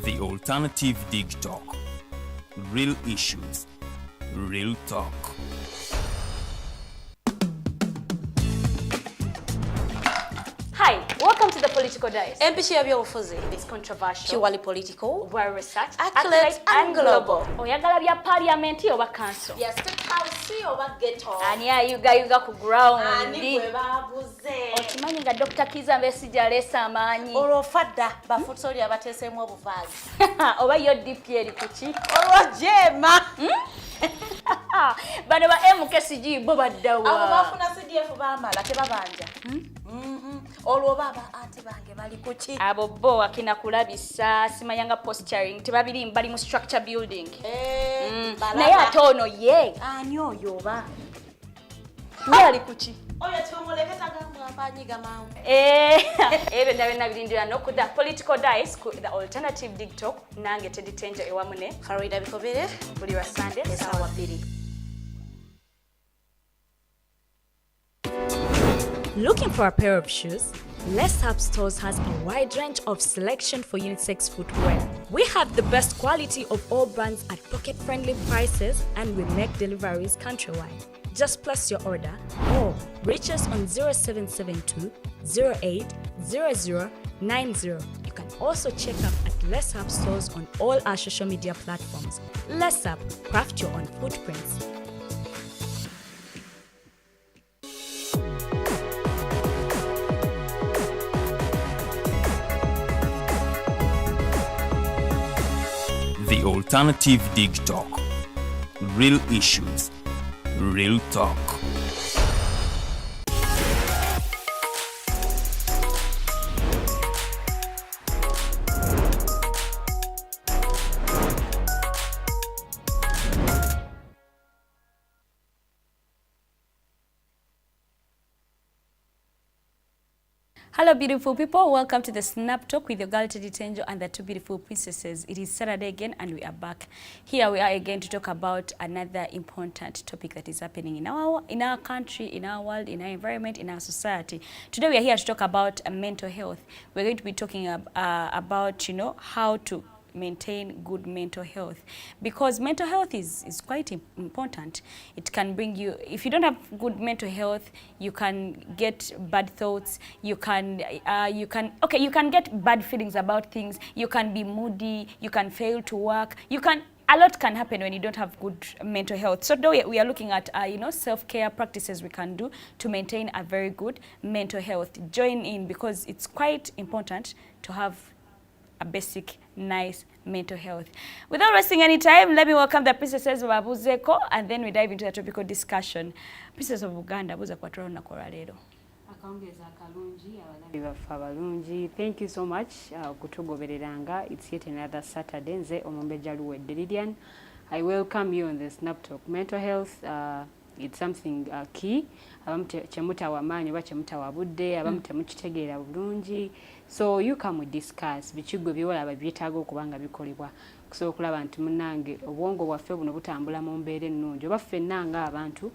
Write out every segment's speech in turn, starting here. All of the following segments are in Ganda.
The Alternative Dig Talk. Real issues, real talk. Hi, welcome to the Political Dice. Empishi by'obufuzi. It's controversial, Kiwali political, well researched, accurate and global. Oyagala bya parliament oba council. Bya state house oba ghetto. Ani ayuga ku ground. Ani kyebabuuza. Okimanyi nga Dr. Kiza Mbesija alesa amaanyi. Olwo fadda bafutsoli abateeseemu obuvaazi. Oba yo DP eri kuki? Olwo jema. Bano ba MKCG bo baddawa. Abo bafuna CDF bamala tebabanja. Olwo baba ate bange bali kuki? Abo bo akina kulabisa simanyanga posturing tebabiri bali mu structure building. Naye ate ono ye. Ani oyo oba? Ye ali kuki? Oyo tumuleketa gamba mpanyiga mawu. Ebe ndabena birindira no ku the Political Dice ku the Alternative Dig Talk nange Teddy Teangel ewamune Farida Bikobere buli wa Sunday sawa 2. Looking for a pair of shoes? Let's Up Stores has a wide range of selection for unisex footwear. We have the best quality of all brands at pocket-friendly prices, and we make deliveries countrywide. Just place your order or reach us on 0772 08 0090. You can also check up at Let's Up Stores on all our social media platforms. Let's Up, craft your own footprints. The Alternative Dig Talk. Real issues, real talk. Hello beautiful people, welcome to the Snap Talk with your girl Teddy Teangel and the two beautiful princesses. It is Saturday again and we are back. Here we are again to talk about another important topic that is happening in our country, in our world, in our environment, in our society. Today we are here to talk about mental health. We're going to be talking about, how to maintain good mental health, because mental health is quite important. It can bring you, if you don't have good mental health, you can get bad thoughts, you can get bad feelings about things, you can be moody, you can fail to work, a lot can happen when you don't have good mental health. So today we are looking at self-care practices we can do to maintain a very good mental health. Join in, because it's quite important to have a basic nice mental health. Without wasting any time, let me welcome the princesses of Abuzeko, and then we dive into the topical discussion. Princess of Uganda, buza kwatoro na koralero. Akongeza kalungi abalabi baffe abalungi. Thank you so much kutugobereranga. It's yet another Saturday. Nze Omumbejja Luwedde Lilian. I welcome you on the Snap Talk. Mental health, it's something key. Abamu kyemutawa amaanyi oba kyemutawa budde, abamu temukitegeera bulungi. So you come with discuss bikigo byolaba byetaaga okubanga bikolebwa. So okulaba nti munnange obwongo bwaffe buno butambula mu mbeera ennungi oba ffenna nga abantu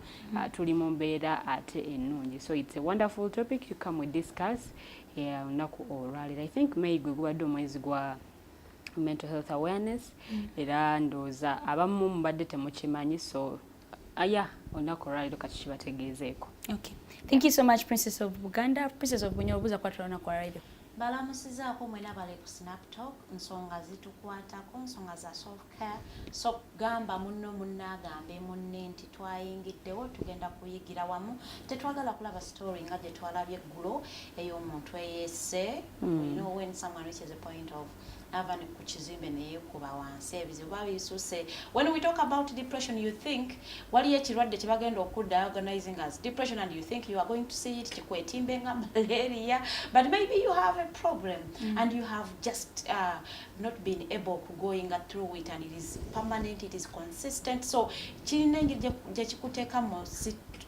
tuli mu mbeera ate ennungi. So it's a wonderful topic. You come with discuss olunaku olwaliro. I think May gwe gubadde omwezi gwa mental health awareness era ndooza abamu mubadde temukimanyi, so olunaku olwaliro kati kibategeezeeko. Okay, thank you so much Princess of Uganda. Princess of Bunyoro, buza kwatoro na koralero. Balamusizaako mwena bali ku Snap Talk, nsonga zitukwatako, nsonga za self-care. So gamba munno munnagambe munne nti twayingiddewo tugenda kuyigira wamu. Tetwagala kulaba story nga gye twalabye eggulo ey'omuntu eyeesse. When someone reaches a point of avani ku kizimbe neyeekuba wansi ebizibu babisuse. When we talk about depression, you think waliyo ekirwadde kye bagenda okudiagnosing as depression, and you think you are going to see it kikwetimbe nga malaria, but maybe you have a problem and you have just not been able to going through it, and it is permanent, it is consistent. So kirina engeri gye kikuteeka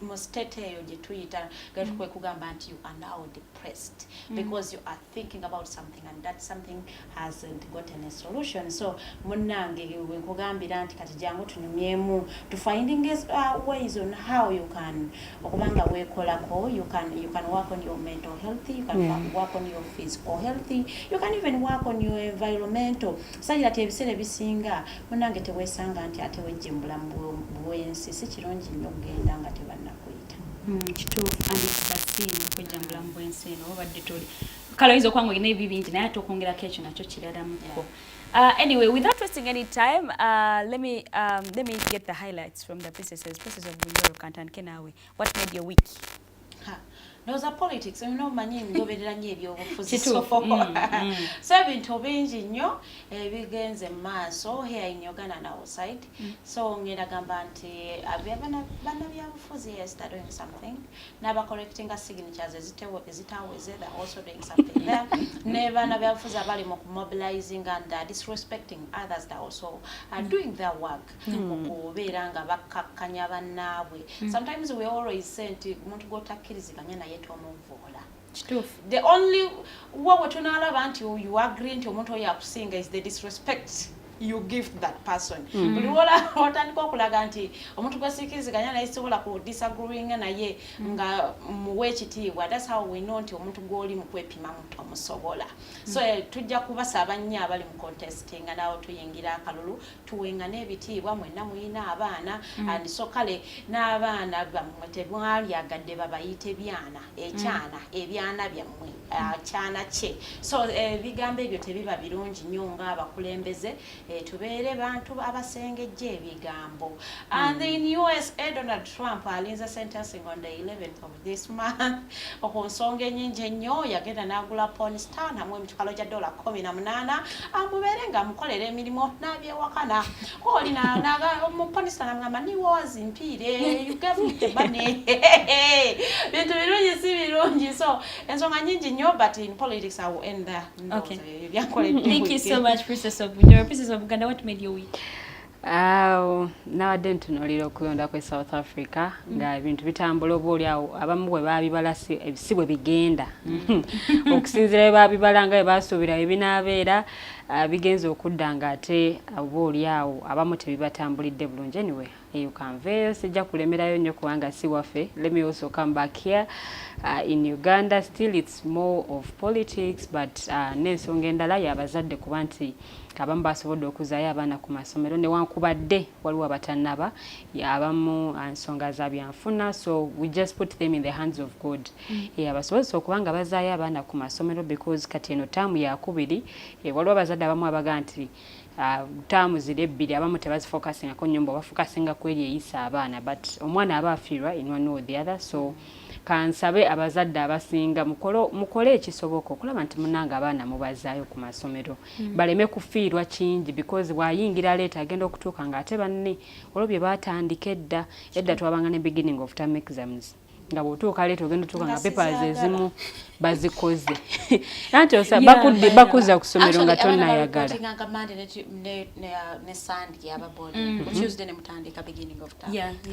mu state eyo gye tuyita nga tukwe kugamba nti you are now depressed because you are thinking about something and that something hasn't gotten a solution. So munnange wenkugambira nti kati jangu tunyumyemu to finding ways on how you can okubanga wekolako, you can work on your mental health, you can work on your physical healthy. You can even work on your environmental. Sayira ati ebiseera ebisinga munange teweesanga nti ate wejje mu bulamu bw'ensi si kirungi nnyo okugenda nga tebannakuyita. Kituufu and it's the same kwejja mu bulamu bw'ensi eno obadde toli kale oyinza okuba ng'olina ebibi bingi naye ate okwongerako ekyo nakyo kiralamuko. Anyway, without wasting any time, let me get the highlights from the princesses of Bunyoro Kantanke nawe. What made your week? Those are politics. You know, many ngoberera nnyo ebyobufuzi. So ebintu bingi nnyo ebigenze mu maaso here in Uganda and outside. So ngenda gamba nti bannabyabufuzi are doing something. N'aba correcting signatures ezitaweze, they're also doing something there. Ne bannabyabufuzi abali mu mobilizing and disrespecting others, they also are doing their work. Okubeera nga bakkakkanya bannaabwe. Sometimes we always say nti omuntu gw'otakkiriziganya naye tomuvola. The only what tunalaba nti you agree nti omuntu oyo akusinga is the disrespect you give that person. Buli wola otandika okulaga nti omuntu gwesikiriziganya naye sobola ku disagreeing naye nga muwe ekitiibwa. That's how we know nti omuntu gw'oli mu kwepima muntu omusobola. So tujja kubasaba nnyo abali mu contesting nga nawo tuyingira akalulu tuwenga n'ebitiibwa mwenna muyina abaana and so kale n'abaana bammwe tebwalyagadde babayite byana ekyana ebyana byammwe kyana kye. So bigambo ebyo tebiba birungi nnyo ng'abakulembeze tubeere bantu abasengejja ebigambo. And in USA, Donald Trump alinze sentencing on the 11th of this month okunsonga ennyingi ennyo yagenda n'agula porn star namwe emitwalo gya $18 amubeere ng'amukolera emirimu n'abyewakana. Oli mu porn star n'amugamba niwe wazimpiire you gave me the money. Bintu birungi si birungi. So ensonga nnyingi nnyo, but in politics I will end there. Okay. Thank you so much, Princess of Bunyoro. Princess of Uganda, what made your week? Nawadde ntunuulira okulonda kwe South Africa nga ebintu bitambula obaoli awo abamu bwe baabibala si bwe bigenda okusinziira bwe baabibala nga bwe baasuubira ebinaabeera bigenze okudda nga ate obaoli awo abamu tebibatambulidde bulungi. Anyway, you can veil sijja kulemerayo nnyo kubanga si waffe. Let me also come back here in Uganda. Still it's more of politics, but n'ensonga endala y'abazadde kuba nti abamu basobodde okuzaayo abaana ku masomero newankubadde waliwo abatannaba abamu ensonga za byanfuna, so we just put them in the hands of God. Abasobozesa okuba nga bazaayo abaana ku masomero because kati eno taamu yakubiri waliwo abazadde abamu abaga nti taamu ziri ebbiri abamu tebazifocusingako nnyo bafocusinga ku eri eyisa abaana, but omwana aba afiirwa in one or the other. So kansabe abazadde abasinga mukole ekisoboka okulaba nti munanga abaana mubazaayo ku masomero baleme kufiirwa kingi because bwayingira leeta agenda okutuuka nga ate banne olwo bye baatandika edda twabanga ne beginning of term exams nga bw'otuuka leeta ogenda otuuka nga papers ezimu bazikoze anti bakuzza ku ssomero nga tonnayagala.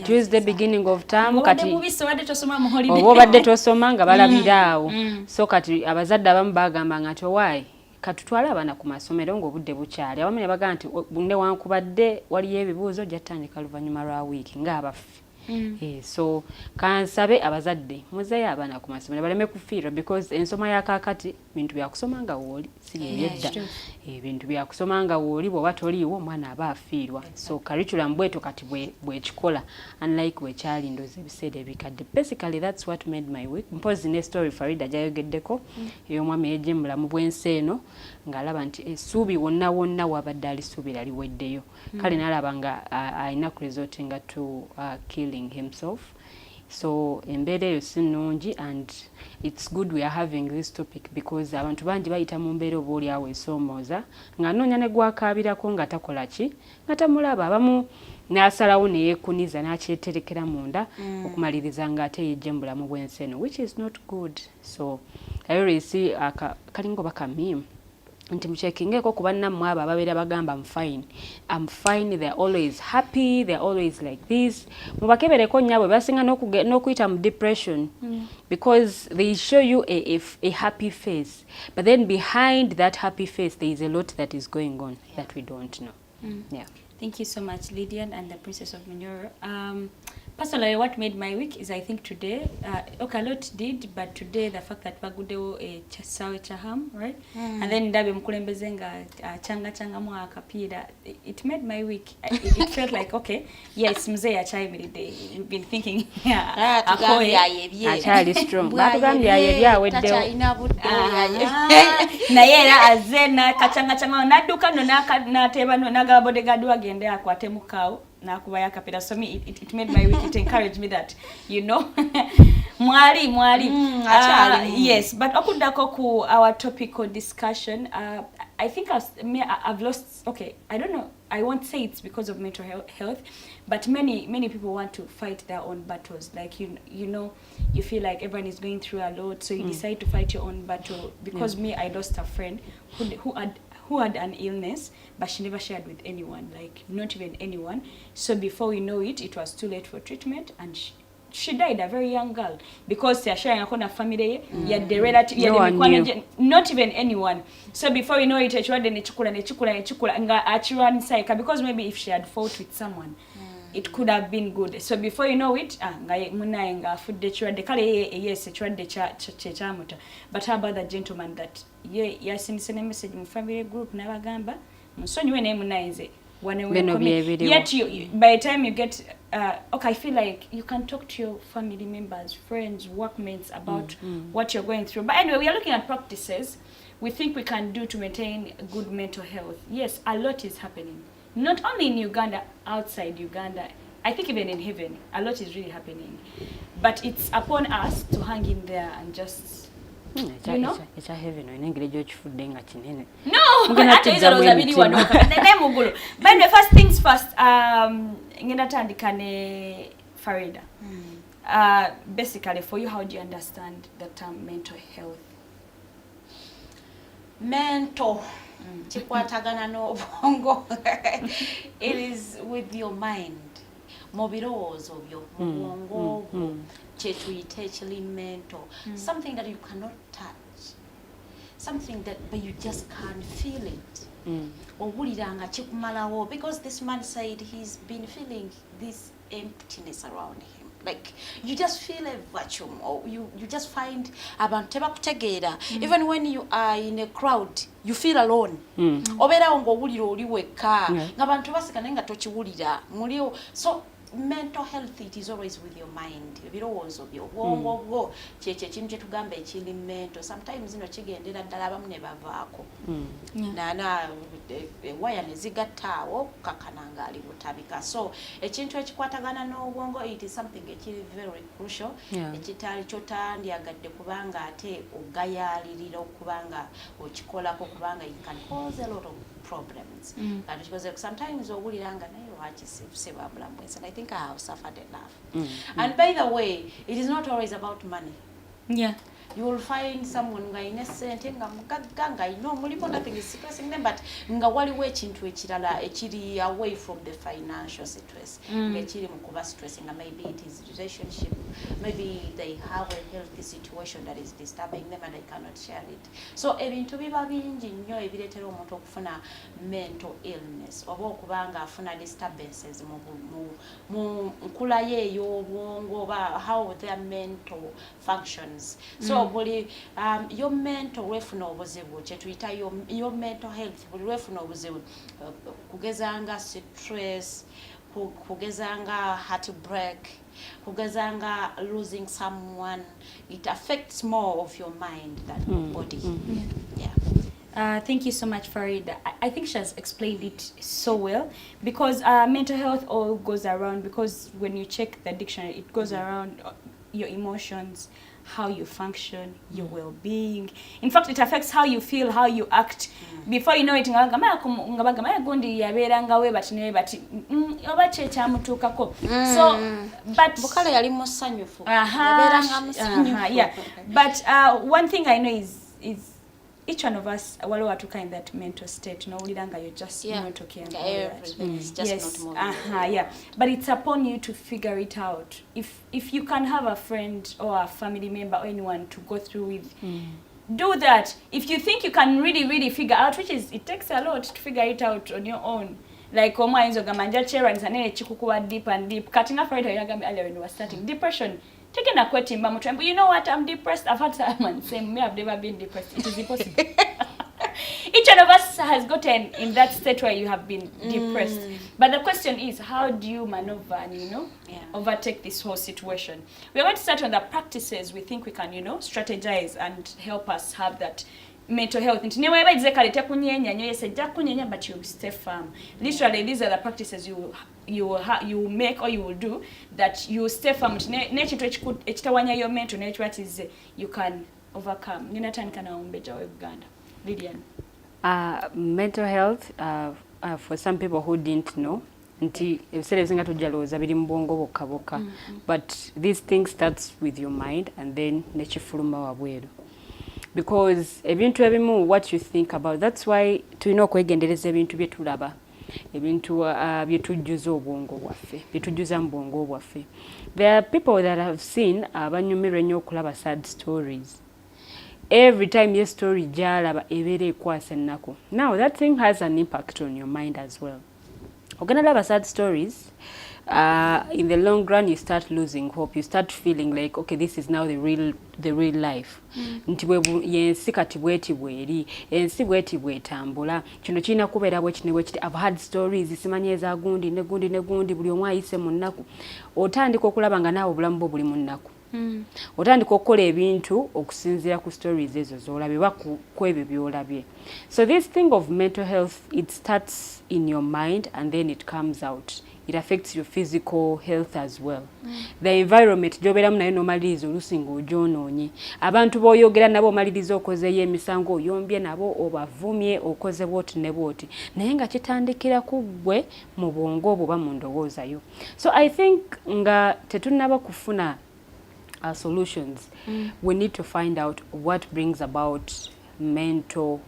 Tuesday beginning of term kati oba obadde tosoma nga balabiraawo. So kati abazadde abamu bagamba nga towaayi katutwale abaana ku masomero ng'obudde bukyali. Abamu ne bagamba nti newankubadde waliyo ebibuuzo gyatandika luvannyuma lwa wiiki ng'abaffe. So kansabe abazadde muzeeyo abaana ku masomero baleme kufiirwa because ensoma ya kaakati bintu byakusoma nga wooli si byedda. Ebintu byakusoma nga wooli bw'oba toliiwo omwana aba afiirwa. So curriculum bweto kati bwekikola unlike bwekyali ndoozi ebiseera ebikadde. Basically that's what made my week. Mpozi ne story Farida gyayogeddeko ey'omwami ey'ejje mu bulamu bw'ensi eno ng'alaba nti essuubi wonna wonna wabadde alisuubira liweddeyo. Kale n'alaba nga alina ku resortinga to killing himself. So embeera eyo si nnungi and it's good we are having this topic because abantu bangi bayita mu mbeera oba oli awo esoomooza ng'anoonya ne gwakaabirako nga takola ki nga tamulaba. Abamu n'asalawo ne yeekuniza n'akyeterekera munda okumaliriza ng'ate yejje mu bulamu bw'ensi eno, which is not good. So I always see kalinga oba kamimu nti muchekingeko ku bannammwe abo ababeera bagamba I'm fine, they're always happy, they're always like this. Mubakebereko nnyo abo basinga n'okuyita mu depression because they show you a happy face, but then behind that happy face there is a lot that is going on that we don't know. Yeah. Thank you so much, Lilian and the Princess of Bunyoro. Personally, what made my week is, I think today, okay, a lot did, but today the fact that bagudewo sawe chaham, right? And then ndabe mkulembeze nga changa mu akapiira, it made my week. It felt like, okay, yes, mzee achayimiridde. We've been thinking, yeah, achali strong. Batugambye yabyaweddewo. Tachayina budde naye era azena kachanga nadduka no nateba no naga bodyguard wagende akwate mukawo nakuba yakapira. So me it made my week. It encouraged me that, you know, mwali yes. But okudako ku our topical discussion, I think I've lost, okay, I don't know, I won't say it's because of mental health, but many people want to fight their own battles. Like, you know, you feel like everyone is going through a lot, so you decide to fight your own battle. Because me, I lost a friend who had an illness, but she never shared with anyone, like not even anyone. So before we know it, it was too late for treatment, and she died, a very young girl, because they are sharing a family, yet the relative, not even anyone. So before you know it, because maybe if she had fought with someone, it could have been good. So before you know it, but how about the gentleman that sent a message in family group nabagamba yet you, by the time you get okay, I feel like you can talk to your family members, friends, workmates about what you're going through. But anyway, we are looking at practices we think we can do to maintain good mental health. Yes, a lot is happening. Not only in Uganda, outside Uganda. I think even in heaven, a lot is really happening. But it's upon us to hang in there and just, you know? It's a heaven. No! But the first things first, Farida. Basically, for you, how do you understand the term mental health? Mental. Chikwatagana no bwongo. It is with your mind. Mobirozo byo bwongo chetuyite chili mental. Something that you cannot touch. Something that but you just can't feel it. Owuliranga chikumalawo, because this man said he's been feeling this emptiness around him. Like you just feel a vacuum, or you just find abantu tebakutegeera. Even when you are in a crowd, you feel alone. Obera ngo wulira oli wekka ngabantu basikana nga tokiwulira mulio. So mental health, it is always with your mind. Ebirowoozo byo bwongo bwo kyekyo ekintu kye tugamba ekiri mental. Sometimes kigendera ddala abamu ne bavaako nana waya ne zigattaawo kukakananga ali butabika. So ekintu ekikwatagana n'obwongo, it is something ekiri very crucial. Ekitali kyotandyagadde kubanga ate ogayaalirira okubanga okikolako kubanga it can cause a lot of problems. Because sometimes owuliranga naye wakisibuseba bulamu. And I think I have suffered enough. And by the way, it is not always about money. Yeah. You will find someone nga ine sente nga mugagga ino mulimu, nothing is stressing them, but nga waliwo ekintu ekirala ekiri away from the financial stress. Ekiri mukuba stressing, maybe it is relationship, maybe they have a healthy situation that is disturbing them and they cannot share it. So ebintu biba bingi nnyo ebireetera omuntu okufuna mental illness oba okubanga afuna disturbances mu nkula ye ey'obwongo oba how their mental functions. So buli your mental wefuna obuzibu kyetuyita your mental health buli wefuna obuzibu kugezanga stress, kugezanga heartbreak, kugezanga losing someone, it affects more of your mind than your body. Thank you so much, Farida. I think she has explained it so well, because mental health all goes around, because when you check the dictionary, it goes around your emotions, how you function, your well-being. In fact, it affects how you feel, how you act. Before you know it, so but one thing I know is each one of us in that mental state, no, you're just not okay. It's just not but it's upon you to figure it out. If you can have a friend or a family member or anyone to go through with, do that. If you think you can really figure out, which is, it takes a lot to figure it out on your own, like omwayinzo gamanja chera nsanene chikukuwa deep and deep kati nga Farida yagambye earlier when we were starting depression taking a kwetimba mutwe you know what I'm depressed I've had someone say me I've never been depressed it is impossible each one of us has gotten in that state where you have been depressed but the question is how do you maneuver and overtake this whole situation. We're going to start on the practices we think we can strategize and help us have that mental health. But you stay firm. Literally, these are the practices you make or you will do that you stay firm. Your mental nature is you can overcome. Lilian. Mental health for some people who didn't know. But these things starts with your mind and then because ebintu ebimu what you think about, that's why tulina okwegendereza ebintu byetulaba ebintu byetujjuza obwongo bwaffe byetujjuza mu bwongo bwaffe. There are people that have seen abanyumirwa ennyo okulaba sad stories. Every time your story gyalaba ebeera ekwasa ennaku. Now that thing has an impact on your mind as well. Ogenda laba sad stories, in the long run you start losing hope. You start feeling like, okay, this is now the real life. Yensi kati bweti bweri, ensi bweti bwetambula. Kino kirina kubeera bwekiti. I've had stories simanye eza gundi ne gundi buli omu ayise mu nnaku. Otandika okulaba nga naawe obulamu bwo buli mu nnaku. Otandika okukola ebintu okusinziira ku stories ezo z'olabye ku ebyo by'olabye. So this thing of mental health, it starts in your mind and then it comes out. It affects your physical health as well. The environment gy'obeeramu nayo n'omaliriza oluusi ng'ogyonoonye. Abantu b'oyogera nabo omaliriza okozeeyo emisango oyombye nabo obavumye okoze bwoti ne bwoti. Naye nga kitandikira ku ggwe mu bwongo oba mu ndowooza yo. So I think nga tetunnaba kufuna solutions, we need to find out what brings about mental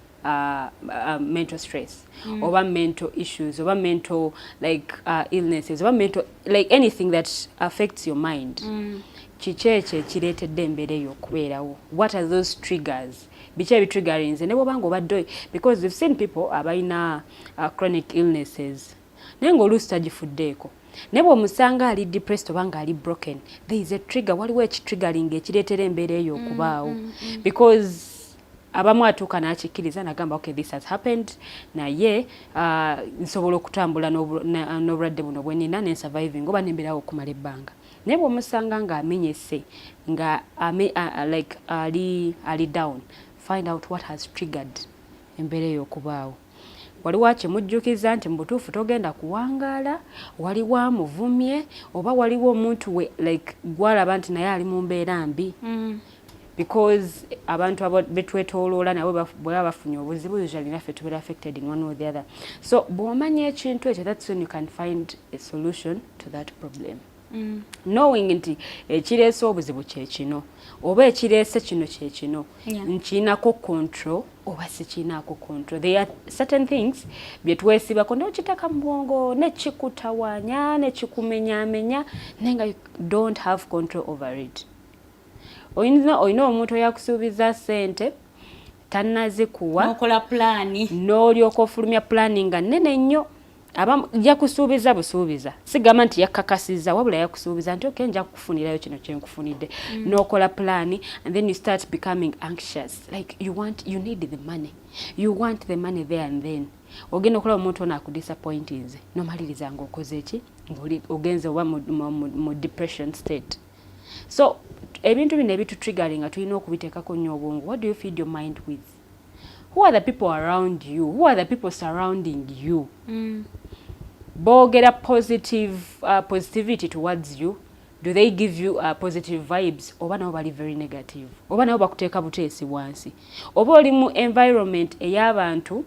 stress, or mental issues, or mental illnesses, or mental anything that affects your mind. Chicheche chiretedde embeera y'okubeerawo. What are those triggers? Bichi ebitriggering nze ne bw'obanga obadde, because we've seen people abalina chronic illnesses naye ng'oluusi tagifuddeeko. Nebo omusanga ali depressed obanga ali broken, there is a trigger, waliwo ekitriggering ekireetera embeera eyo okubaawo. Because abamu atuuka n'akikkiriza n'agamba okay, this has happened, naye nsobola okutambula n'obulwadde buno bwe nina ne surviving oba n'embeerawo okumala ebbanga. Naye bw'omusanga ng'amenyese nga ali down, find out what has triggered embeera eyo okubaawo. Waliwo akimujjukiza nti mu butuufu togenda kuwangaala, waliwo amuvumye, oba waliwo omuntu gwalaba nti naye ali mu mbeera mbi. Because abantu betwetooloola nabo bw'baba bafunye obuzibu usually naffe tubeera affected in one or the other. So bw'omanya ekintu ekyo, that's when you can find a solution to that problem. Knowing nti ekireese obuzibu kye kino oba ekireese kino kye kino nkiinako control oba sikiinaako control. There are certain things bye twesibako n'okitaka mu bwongo ne kikutawaanya ne kikumenyaamenya naye nga you don't have control over it. Oyina omuntu yakusuubiza ssente tannazikuwa n'okola plani n'olyoka ofulumya planning nga nnene nnyo. Yakusuubiza busuubiza, sigamba nti yakakasiza wabula yakusuubiza nti okay, nja kukufunirayo kino kye nkufunidde. N'okola plani and then you start becoming anxious, like you need the money, you want the money there and then. Ogenda okulaba omuntu ono akudisappointinze n'omaliriza ng'okoze eki ogenze oba mu depression state. So ebintu bino ebitutriggering nga tulina okubiteekako nnyo obwongo. What do you feed your mind with? Who are the people around you? Who are the people surrounding you? Bogera positivity towards you. Do they give you positive vibes? Oba nabo bali very negative. Oba nabo bakuteeka buteesi wansi. Oba oli mu environment ey'abantu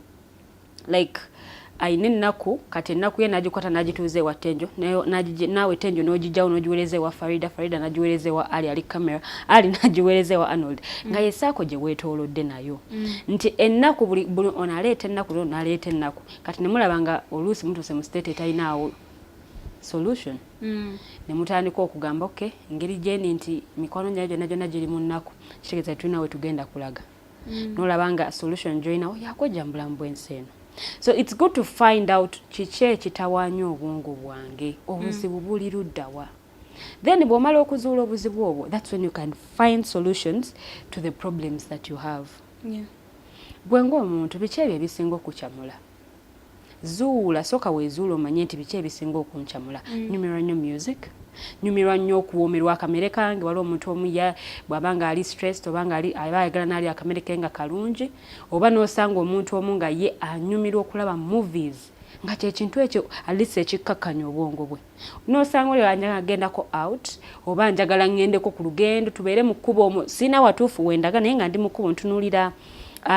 ayina ennaku, kati ennaku ye nagikwata nagituuza ewa Tenjo, naawe Tenjo n'ogijjawo n'ogiweereza ewa Farida nagiweereza ewa Ali camera, Ali nagiweereza ewa Arnold, nga yesaako gye weetoolodde nayo. Nti ennaku buli ono aleeta ennaku n'aleeta ennaku, kati ne mulaba nga oluusi mutuuse mu state etalinaawo solution. Ne mutandika okugamba okay, engeri gyeni nti mikono gyange gyonna giri mu nnaku, kitegeeza tulina we tugenda kulaga. N'olaba nga solution gy'olinawo yakojja mu bulamu bw'ensi eno. So it's good to find out kiki ekitawaanya obwongo bwange, obuzibu buli luddawa. Then bw'omala okuzuula obuzibu obwo, that's when you can find solutions to the problems that you have. Gwe ng'omuntu biki ebyo ebisinga okukyamula? Zuula, soka weezuula omanye nti biki ebisinga okuncamula. Nyumirwa nnyo music, nyumirwa nnyo okuwoomerwa akamere kange. Waliwo omuntu omu bw'abanga ali stressed oba nga aba ayagala n'ali akamere ke nga kalungi, oba n'osanga omuntu omu nga ye anyumirwa okulaba movies nga kyekintu ekyo alisa ekikkakkanya obwongo bwe. N'osanga oli agendako out oba njagala ngendeko ku lugendo tubeere mu kkubo omwo, sina watuufu wendaga naye nga ndi mu kkubo ntunuulira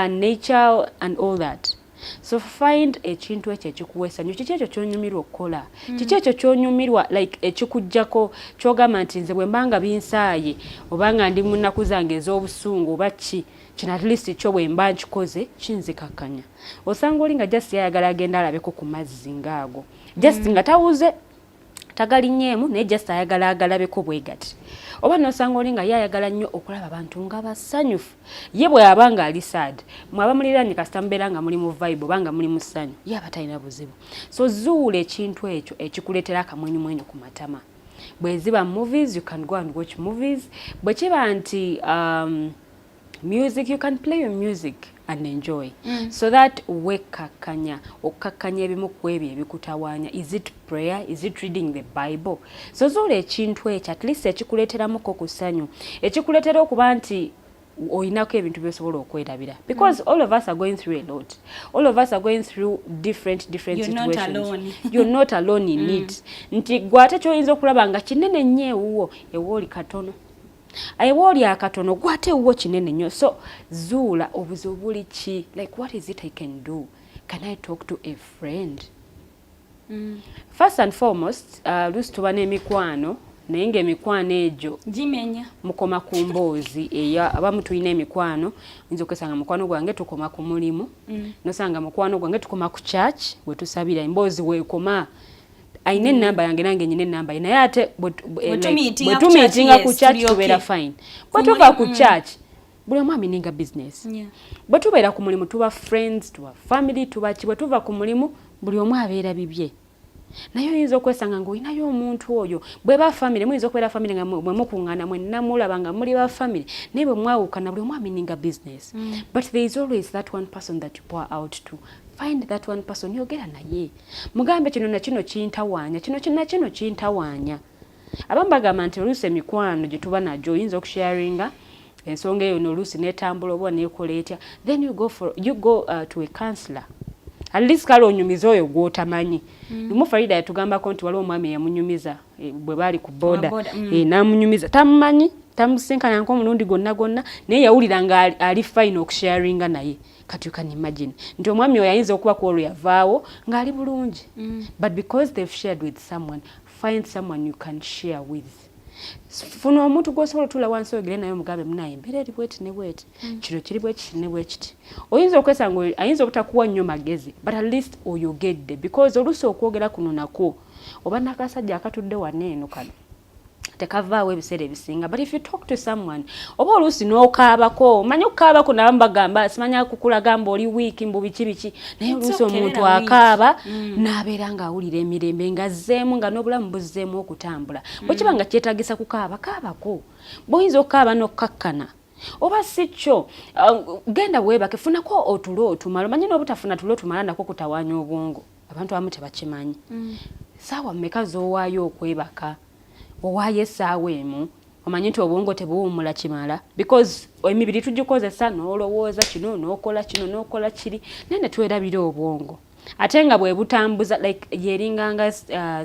nature and all that. So find ekintu ekyo ekikuweesa nnyo, kiki ekyo ky'onyumirwa okukola, kiki ekyo ky'onyumirwa like ekikujjako ky'ogamba nti nze bwe mbanga binsaaye oba nga ndi mu nnaku zange ez'obusungu oba ki kino at least kyo bwe mba nkikoze kinzikakkanya. Osanga oli nga just yayagala agenda alabeko ku mazzi ng'ago, just nga tawuze tagalinnyeemu naye just ayagala agalabeko bwe gati. Oba n'osanga oli nga yayagala nnyo okulaba abantu nga basanyufu, ye bwe yaba nga ali sad, mwaba muliraanye kasita mubeera nga muli mu vibe oba nga muli mu ssanyu, ye aba talina buzibu. So zuula ekintu ekyo ekikuleetera akamwenyumwenyu ku matama. Bwe ziba movies, you can go and watch movies. Bwe kiba nti music, you can play your music and enjoy. So that wekakkanya okakkanya ebimu ku ebyo ebikutawaanya. Is it prayer? Is it reading the Bible? So zuula ekintu ekyo at least ekikuleeteramuko ku ssanyu, ekikuleetera okuba nti oyinako ebintu byosobola okwerabira, because all of us are going through a lot. All of us are going through different situations. Not alone. You're not alone in it. Nti gwe ate kyoyinza okulaba nga kinene nnyo ewuwo, ewo oli katono. Ayiwooli akatono gwate uwo kinene nnyo. So zuula obuzibu buli ki, like what is it I can do? Can I talk to a friend? First and foremost, lusi tuba n'emikwano naye ng'emikwano egyo gimenya mukoma ku mboozi eya abamu tulina emikwano oyinza okwesanga mukwano gwange tukoma ku mulimu, nosanga mukwano gwange tukoma ku church we tusabira emboozi weekoma. Aine namba yange nange nyine namba naye ate bwe tumiitinga ku church tubeera fine. Bwe tuva ku church buli omu amininga business. Bwe tubeera ku mulimu tuba friends, tuba family, tuba ki. Bwe tuva ku mulimu buli omu abeera bibye. Naye oyinza okwesanga ng'olinayo omuntu oyo bwe ba family, muyinza okubeera family nga bwe mukuŋŋaana mwenna mulaba nga muli ba family naye bwe mwawukana buli omu amininga business. But there is always that one person that you pour out to. Find that one person yogera naye mugambe kino na kino kintawaanya, kino kintawaanya. Abamu bagamba nti oluusi emikwano gye tuba nagyo oyinza okusharinga ensonga eyo n'oluusi n'etambula oba n'ekola etya, then you go to a counselor. At least kale onyumiza oyo gw'otamanyi. Lumu Farida yatugambako nti waliwo omwami eyamunyumiza bwe baali ku boda n'amunyumiza tamumanyi tamusinkana nk'omulundi gonna naye yawulira nga ali fine okusharinga naye. Kati you can imagine nti omwami oyo ayinza okuba ku olwo yavaawo ng'ali bulungi. But because they've shared with someone, find someone you can share with. Funa omuntu gw'osobola otula wansi ogere naye omugambe munaye embeera eri bweti ne bweti, kino kiri bwe kiti ne bwe kiti. Oyinza okwesanga ayinza obutakuwa nnyo magezi, but at least oyogedde, because oluusi okwogera kuno nakwo oba n'akasajja akatudde waneeno kano tekavaawo ebiseera ebisinga. But if you talk to someone oba oluusi n'okaabako, manyi okukaabako nabamu bagamba simanya kukulaga mba oli wiiki mbu biki naye oluusi omuntu akaaba n'abeera ng'awulira emirembe ng'azzeemu nga n'obulamu buzzeemu okutambula. Bwe kiba nga kyetaagisa kukaaba kaabako, bw'oyinza okukaaba n'okkakkana oba si kyo genda weebake, funako otulo otumala. Omanyi n'obutafuna tulo otumala nakwo kutawaanya obwongo, abantu abamu tebakimanyi. Saawa mmeka z'owaayo okwebaka? Owaayo essaawa emu omanyi nti obwongo tebuwummula kimala, because emibiri tugikozesa n'olowooza kino n'okola kino n'okola kiri naye ne twerabira obwongo ate nga bwe butambuza like yeringanga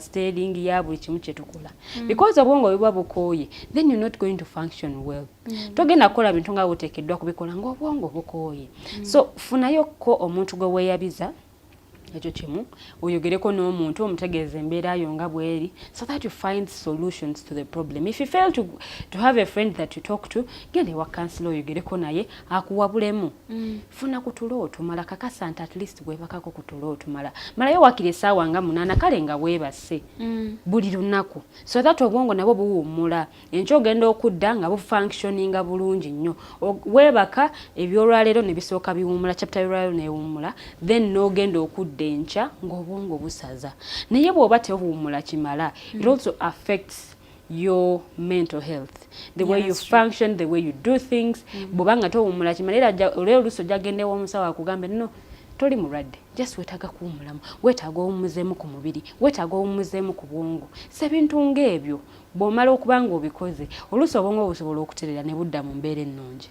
steering ya buli kimu kye tukola. Because obwongo buba bukooye, then you're not going to function well. Togenda kukola bintu nga buteekeddwa kubikola ng'obwongo bukooye. So funayo ko omuntu gwe weeyabiza ekyo kimu oyogereko n'omuntu omutegeeza embeera yo nga bweri so that you find solutions to the problem. If you fail to have a friend that you talk to, genda ewa counselor oyogereko naye akuwabulemu. Funa kutulo otumala kakasa nti at least gwebakako kutulo otumala malayo wakire essaawa nga 8 kale nga weebase buli lunaku so that obwongo nabwo buwummula enkya ogenda okudda nga bufunctioninga bulungi nnyo weebaka ebyolwaleero ne bisooka biwummula chapter y'olwaleero neewummula then n'ogenda okudda enkya ng'obwongo busaza naye bw'oba tebuwummula kimala it also affects your mental health, the way you function, the way you do things. Bobanga towummula kimala era olero luso jagende omusawo akugambe no toli mulwadde just wetaaga kuwummulamu wetaaga owummuzeemu ku mubiri wetaaga owummuzeemu ku bwongo sebintu ng'ebyo bw'omala okubanga obikoze oluusi obwongo busobola okuterera ne budda mu mbeera ennungi.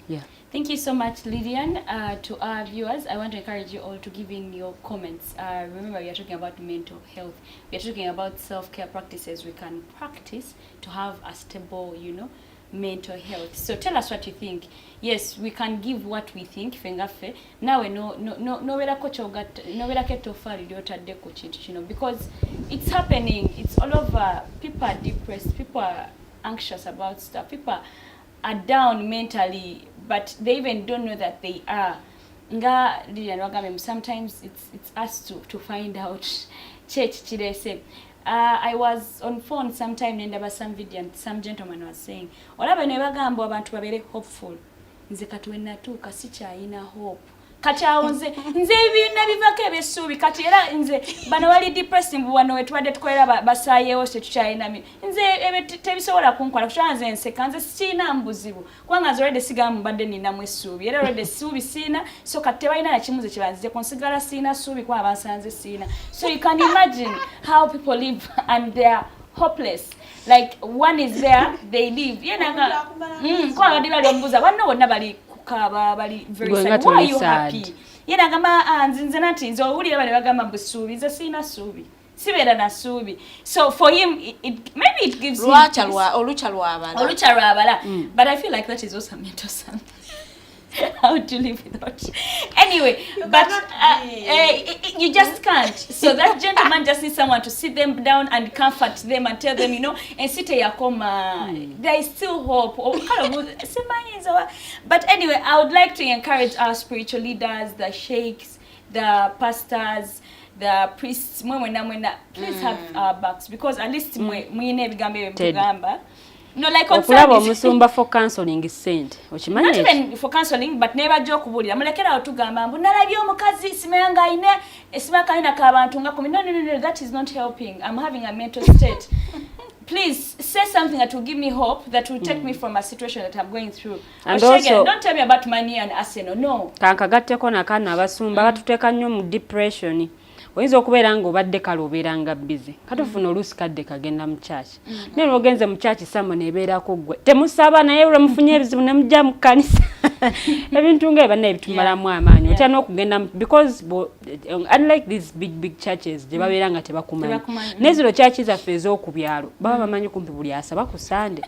Yeah. Thank you so much, Lilian. To our viewers, I want to encourage you all to give in your comments. Remember, we are talking about mental health. We are talking about self-care practices we can practice to have a stable, mental health. So tell us what you think. Yes, we can give what we think. Fengafe. Now no because it's happening. It's all over. People are depressed. People are anxious about stuff. People are down mentally, but they even don't know that they are. Sometimes it's us to find out. I was on phone sometime and some video and some gentleman was saying olaba ne bagamba abantu babere hopeful nze katwenatuuka sikyayina hope kati awo nze ebina bivako ebyesuubi kati era nze bano bali depressing wano wetubadde tukolera basaayewo tetukyayina nze tebisobola kunkola kukyala nze nseka nze sikiina mbuzibu kubanga nze olwedde sigala mubadde ninamu essuubi era olwedde essuubi siina so kati tebalina nakimuze kyebanzije kunsigala siina ssuubi kuba bansanze siina. So you can imagine how people live and they are hopeless. Like one is there, they live. Kwa badi bali ombuza bano bonna bali bali very sad. Why are you happy? Yena gamba nzinze nati nzo owulira bali bagamba busuubi nze siina suubi sibeera na suubi. So for him maybe it gives him olucha lwabala. But I feel like that is also mental something. How to live without you. Anyway, you just can't. So that gentleman just needs someone to sit them down and comfort them and tell them, and sit here, there is still hope. But anyway, I would like to encourage our spiritual leaders, the sheikhs, the pastors, the priests, please have our backs, because at least no, like on Sunday. For counseling is sent. Not even for counseling, but never joke about it. I'm like, no, that is not helping. I'm having a mental state. Please say something that will give me hope, that will take me from a situation that I'm going through. And also, don't tell me about money and Arsenal. No. Depression. Oyinza okubeera nga obadde kale obeeranga busy katufuna oluusi kadde kagenda mu church naye ogenze mu church samo nebeerako gwe temusaba naye olwemufunye ebizibu ne mujja mu kkanisa ebintu nga ebana ebitumalamu amaanyi otya n'okugenda because unlike these big churches gye babeera nga tebakumanyi n'eziro church zaffe ez'okubyalo baba bamanyi kumpi buli asaba ku Sunday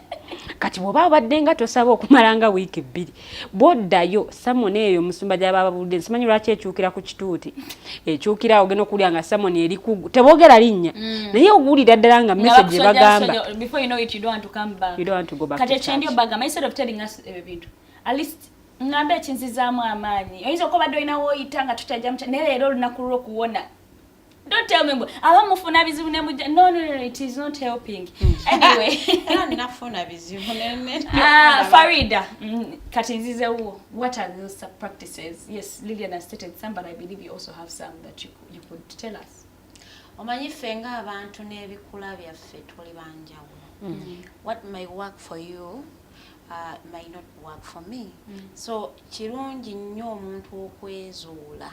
kati bw'oba obadde nga tosaba okumalanga wiiki 2 bw'oddayo samoni eyo omusumba gy'abababudde nsimanyi lwaki ekyukira ku kituuti ekyukira ogenda okulya nga samoni eri kugu teboogera linnya naye oguwulira ddala nga message bagamba before you know it you don't want to come back. You don't want to go back kati to church. Kati bagamba instead of telling us ebintu at least ngambe ekinzizaamu amaanyi oyinza okuba badde olinawo oyita nga tutajja mu ne leero olunaku lw'okuwona. Don't tell me abamufuna bizibu ne mujja. No, it is not helping. Anyway, nafuna bizibu Farida, kati nzize wo, what are those practices? Yes, Lilian has stated some, but I believe you also have some that you could tell us. Omanyi fenga abantu n'ebikula byaffe tuli banjawulo. What may work for you may not work for me. So kirungi nnyo omuntu okwezuula.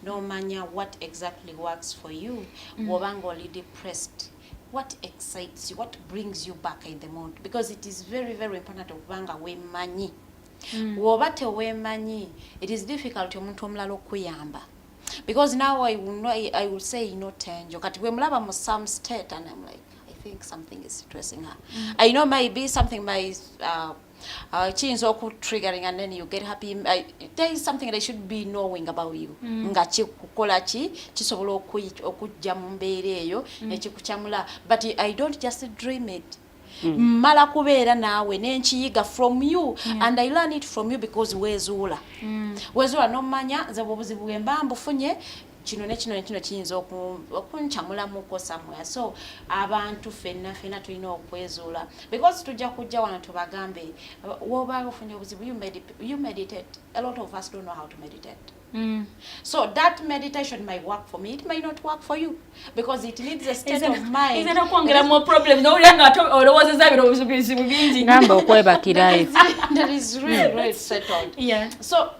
No manya what exactly works for you. Wobanga oli depressed. What excites you? What brings you back in the mood? Because it is very, very important okubanga wemanyi. Woba tewemanyi, it is difficult omuntu omulala okuyamba. Because now I will say, Teangel, kati we mulaba mu some state and I'm like, I think something is stressing her. I know maybe something might change or triggering, and then you get happy. There is something they should be knowing about you. Nga chikukola chi chisobola okujja mu mbeera eyo ekikuchamula, but I don't just dream it. Mala kubeera naawe nenkiyiga from you, and I learn it from you because wezuula nomanya nze obuzibu bwemba mbufunye kino ne kino kiyinza okunchamulamuko somewhere. So abantu fenna tulina okwezuula, because tujja kujja wano tubagambe woba ofunye obuzibu, you meditate. A lot of us don't know how to meditate. So that meditation might work for me, it may not work for you, because it needs a state of mind. Is it a kwongera more problems? No, we are not. Or was it that obuzibu bingi? Namba okwebakira. That is really settled. Yeah. So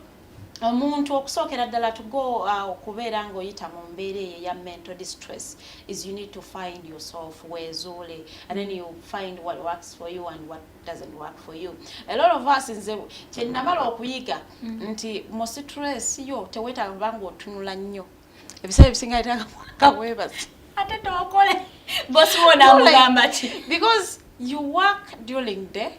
omuntu okusookera ddala to go okubeera ng'oyita mu mbeera ya mental distress is you need to find yourself wezuule, and then you find what works for you and what doesn't work for you. A lot of us nze kyenamala okuyiga nti mu stress yo teweetaba nga otunula nnyo ebiseera ebisinga yitanga kaweebasi ate tookole bosi wona amugamba ki, because you work during the day,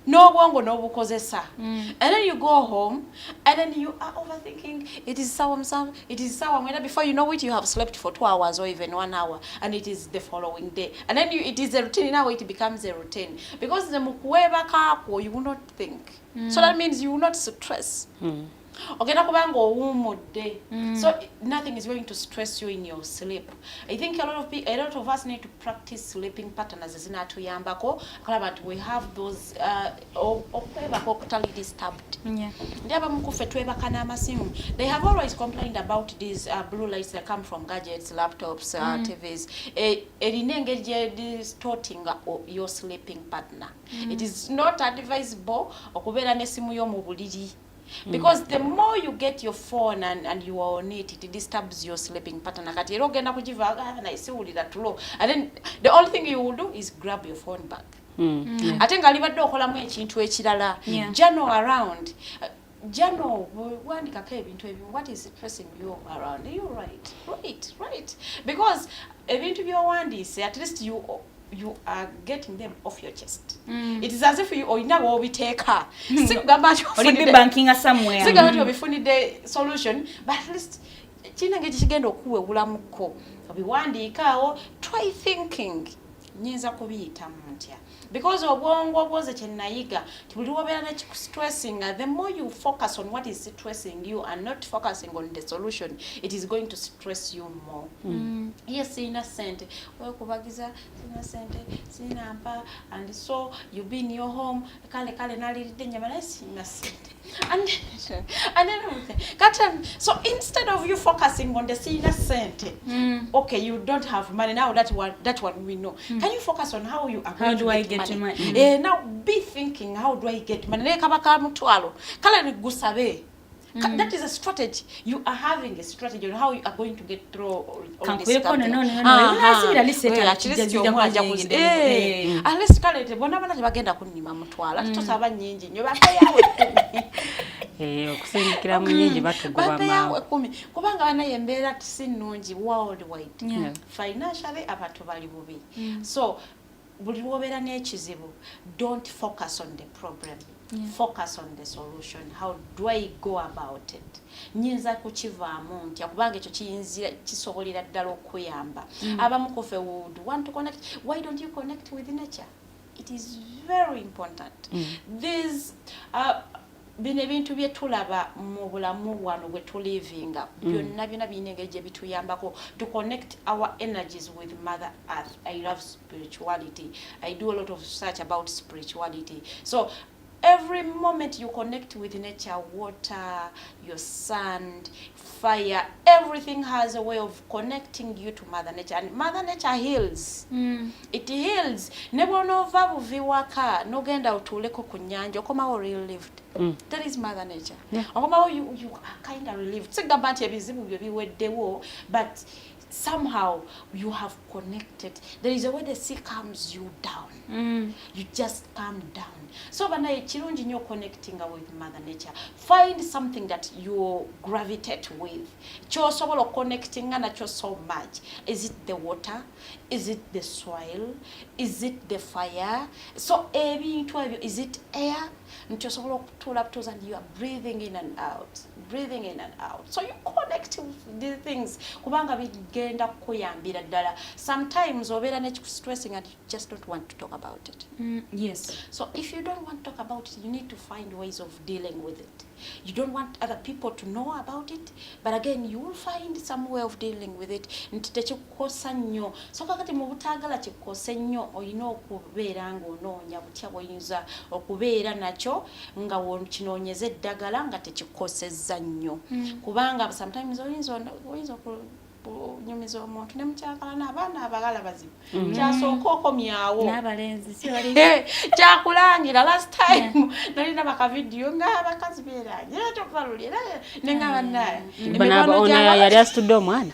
no bwongo n'obukozesa, and then you go home and then you are overthinking. It is sour mwenda, before you know it you have slept for 2 hours or even 1 hour, and it is the following day, and then it is a routine. Now it becomes a routine, because the mukuwebakaako you will not think, so that means you will not stress. Okay, so nothing is going to stress you in your sleep. I think a lot of us need to practice sleeping patterns. But we have those totally disturbed. They have always complained about these blue lights that come from gadgets, laptops, TVs. It is distorting your sleeping partner. It is not advisable. Because the more you get your phone and you are on it, it disturbs your sleeping pattern. And then the only thing you will do is grab your phone back. I think I'll even do journal around. Journal, what is stressing you around? You're right. Because at least you are getting them off your chest. It is as if you will be take her. Or be banking somewhere. You'll be finding the solution, but at least try thinking. Because obwongo bwoze kyenayiga tibuliwobeera stressing, the more you focus on what is stressing you and not focusing on the solution, it is going to stress you more. Yes, innocent. Wekubagiza innocent, sinampa, and so you be in your home, kale nalidde nyama innocent. And then so instead of you focusing on the innocent, okay, you don't have money now. That one we know. Can you focus on how you are going to get money? Now be thinking, how do I get money? That is a strategy. You are having a strategy on how you are going to get through all this stuff. No. Okusindikira mu nyingi batugoba maawe. Kubanga banayembeera sinungi worldwide. Financially abantu bali bubi. So buli lwobeera n'ekizibu, don't focus on the problem. Focus on the solution. How do I go about it? Nyinza kukivaamu ntya kubanga ekyo kiyinzira kisobolera ddala okuyamba. Abamu kufe would want to connect. Why don't you connect with nature? It is very important. These bino ebintu bye tulaba mu bulamu wano bwe tulivinga byonna birina engeri gye bituyambako to connect our energies with Mother Earth. I love spirituality. I do a lot of research about spirituality. So every moment you connect with nature, water, your sun, fire, everything has a way of connecting you to Mother Nature. And Mother Nature heals. It heals. Nebo nova buviwaka, no genda utuleko kunyanja, okomawo relieved. That is Mother Nature. Okomawo you are kind of relieved. Sigamba nti ebizibu byo biweddewo, but somehow you have connected. There is a way the sea calms you down. You just calm down. So banaye kirungi nnyo connecting with Mother Nature. Find something that you gravitate with. Ky'osobola connecting nakyo so much. Is it the water? Is it the soil? Is it the fire? So ebintu ebyo, is it air? Nkyosobola okutuula butuuza and you are breathing in and out. Breathing in and out. So you connect with these things. Kubanga bigenda kukuyambira ddala. Sometimes obeera stressing and you just don't want to talk about it. Yes. So if you don't want to talk about it, you need to find ways of dealing with it. You don't want other people to know about it, but again, you will find some way of dealing with it. Nti tekikukosa nnyo. So kakati mu butaagala kikukose nnyo, olina okubeera ng'onoonya butya bw'oyinza okubeera nakyo nga kinoonyeza eddagala nga tekikukosezza nnyo. Kubanga sometimes oyinza nyumiza omuntu ne mukyakala n'abaana abagala bazibu. Kyasooka okomyawo. N'abalenzi si bali. Kyakulangira last time nalina bakavidiyo ng'abakazi beeranye era tokubalulira ne nga bannaye. Ono yali asitudde omwana.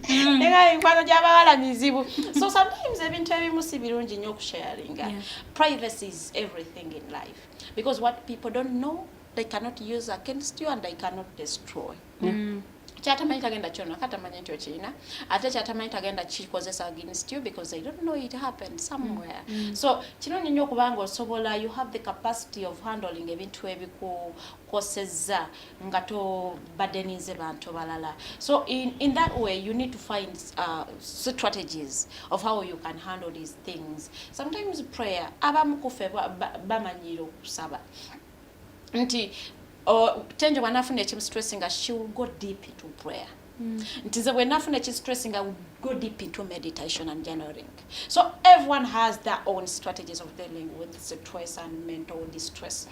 Nenga enkwano gy'abagala mizibu. So sometimes ebintu ebimu si birungi nnyo okusharinga. Privacy is everything in life. Because what people don't know, they cannot use against you and they cannot destroy. Kyatamanyi tagenda kyonna katamanyi nti okirina ate kyatamanyi tagenda kikozesa against you because they don't know it happened somewhere. So kirungi nnyo okubanga osobola, you have the capacity of handling ebintu ebikukosezza nga tobadenize bantu balala. So in that way you need to find strategies of how you can handle these things. Sometimes prayer abamu kufe bamanyira okusaba nti Teangel when nafuna ekimu stressing, she will go deep into prayer. Ntize when nafuna ekimu stressing, I will go deep into meditation and journaling. So everyone has their own strategies of dealing with stress and mental distress.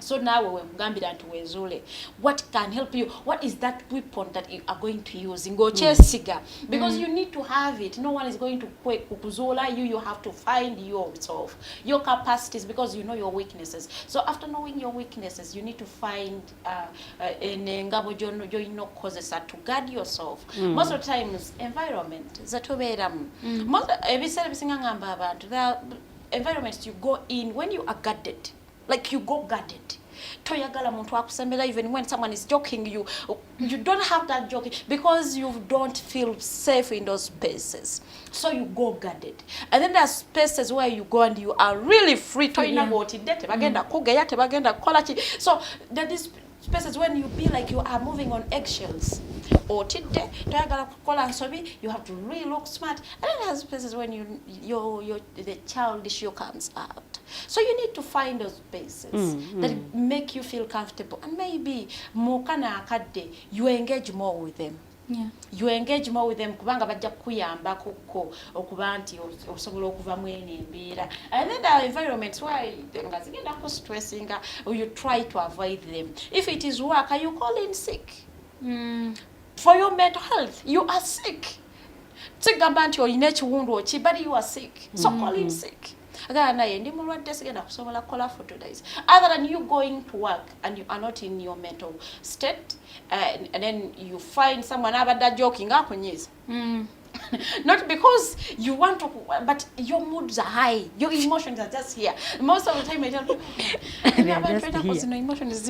So now we mugambira nti wezuule. What can help you? What is that weapon that you are going to use? Ngokyesiga. Because you need to have it. No one is going to kukuzuula you. You have to find yourself, your capacities, because you know your weaknesses. So after knowing your weaknesses, you need to find engabo gy'olina okukozesa to guard yourself. Most of the times, environment zatubeeramu. Ebiseera ebisinga ngamba abantu, the environments you go in when you are guarded. Like you go guarded. Toyagala muntu akusembera, even when someone is joking you don't have that joking because you don't feel safe in those spaces. So you go guarded. And then there are spaces where you go and you are really free. Toyina bw'otidde tebagenda kugeya tebagenda kukola ki. So there is spaces when you be like you are moving on eggshells. Otidde toyagala kukola nsobi, you have to really look smart. And then there are spaces when the childish you comes out. So you need to find those spaces that make you feel comfortable, and maybe mukana akadde you engage more with them. You engage more with them kubanga bajja kuyamba kuko okuba nti osobola okuvamu embeera. And then there are environments where nga zigenda ku stressing, or you try to avoid them. If it is work, you call in sick. For your mental health, you are sick. Sigamba nti olina ekiwundu oki, but you are sick. So call in sick. Other than you going to work and you are not in your mental state, and then you find someone abada joking up on you. Not because you want to, but your moods are high, your emotions are just here. Most of the time I tell people, emotions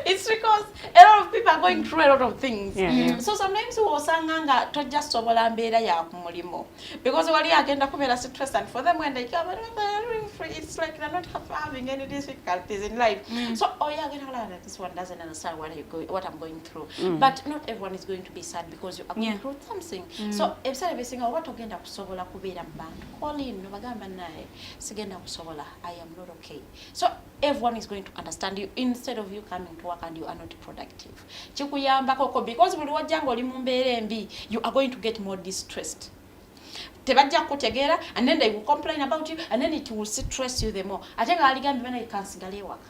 it's because a lot of people are going through a lot of things. So sometimes we osanganga to just sobola mbeera ya kumulimo because wali agenda kubeera stress, and for them when they come it's like they're not having any difficulties in life. So this one doesn't understand what I'm going through. But not everyone is going to be sad because you are going through something. So instead of saying what ogenda kusobola kubeera mbantu, call in nobagamba naye sigenda kusobola, I am not okay. So everyone is going to understand you instead of you coming to work and you are not productive. Chikuyamba koko because buli wajjango oli mu mbeera embi, you are going to get more distressed. Tebajja kutegeera, and then they will complain about you, and then it will stress you the more. Ate nga aligambi bana ikansigala ewaka.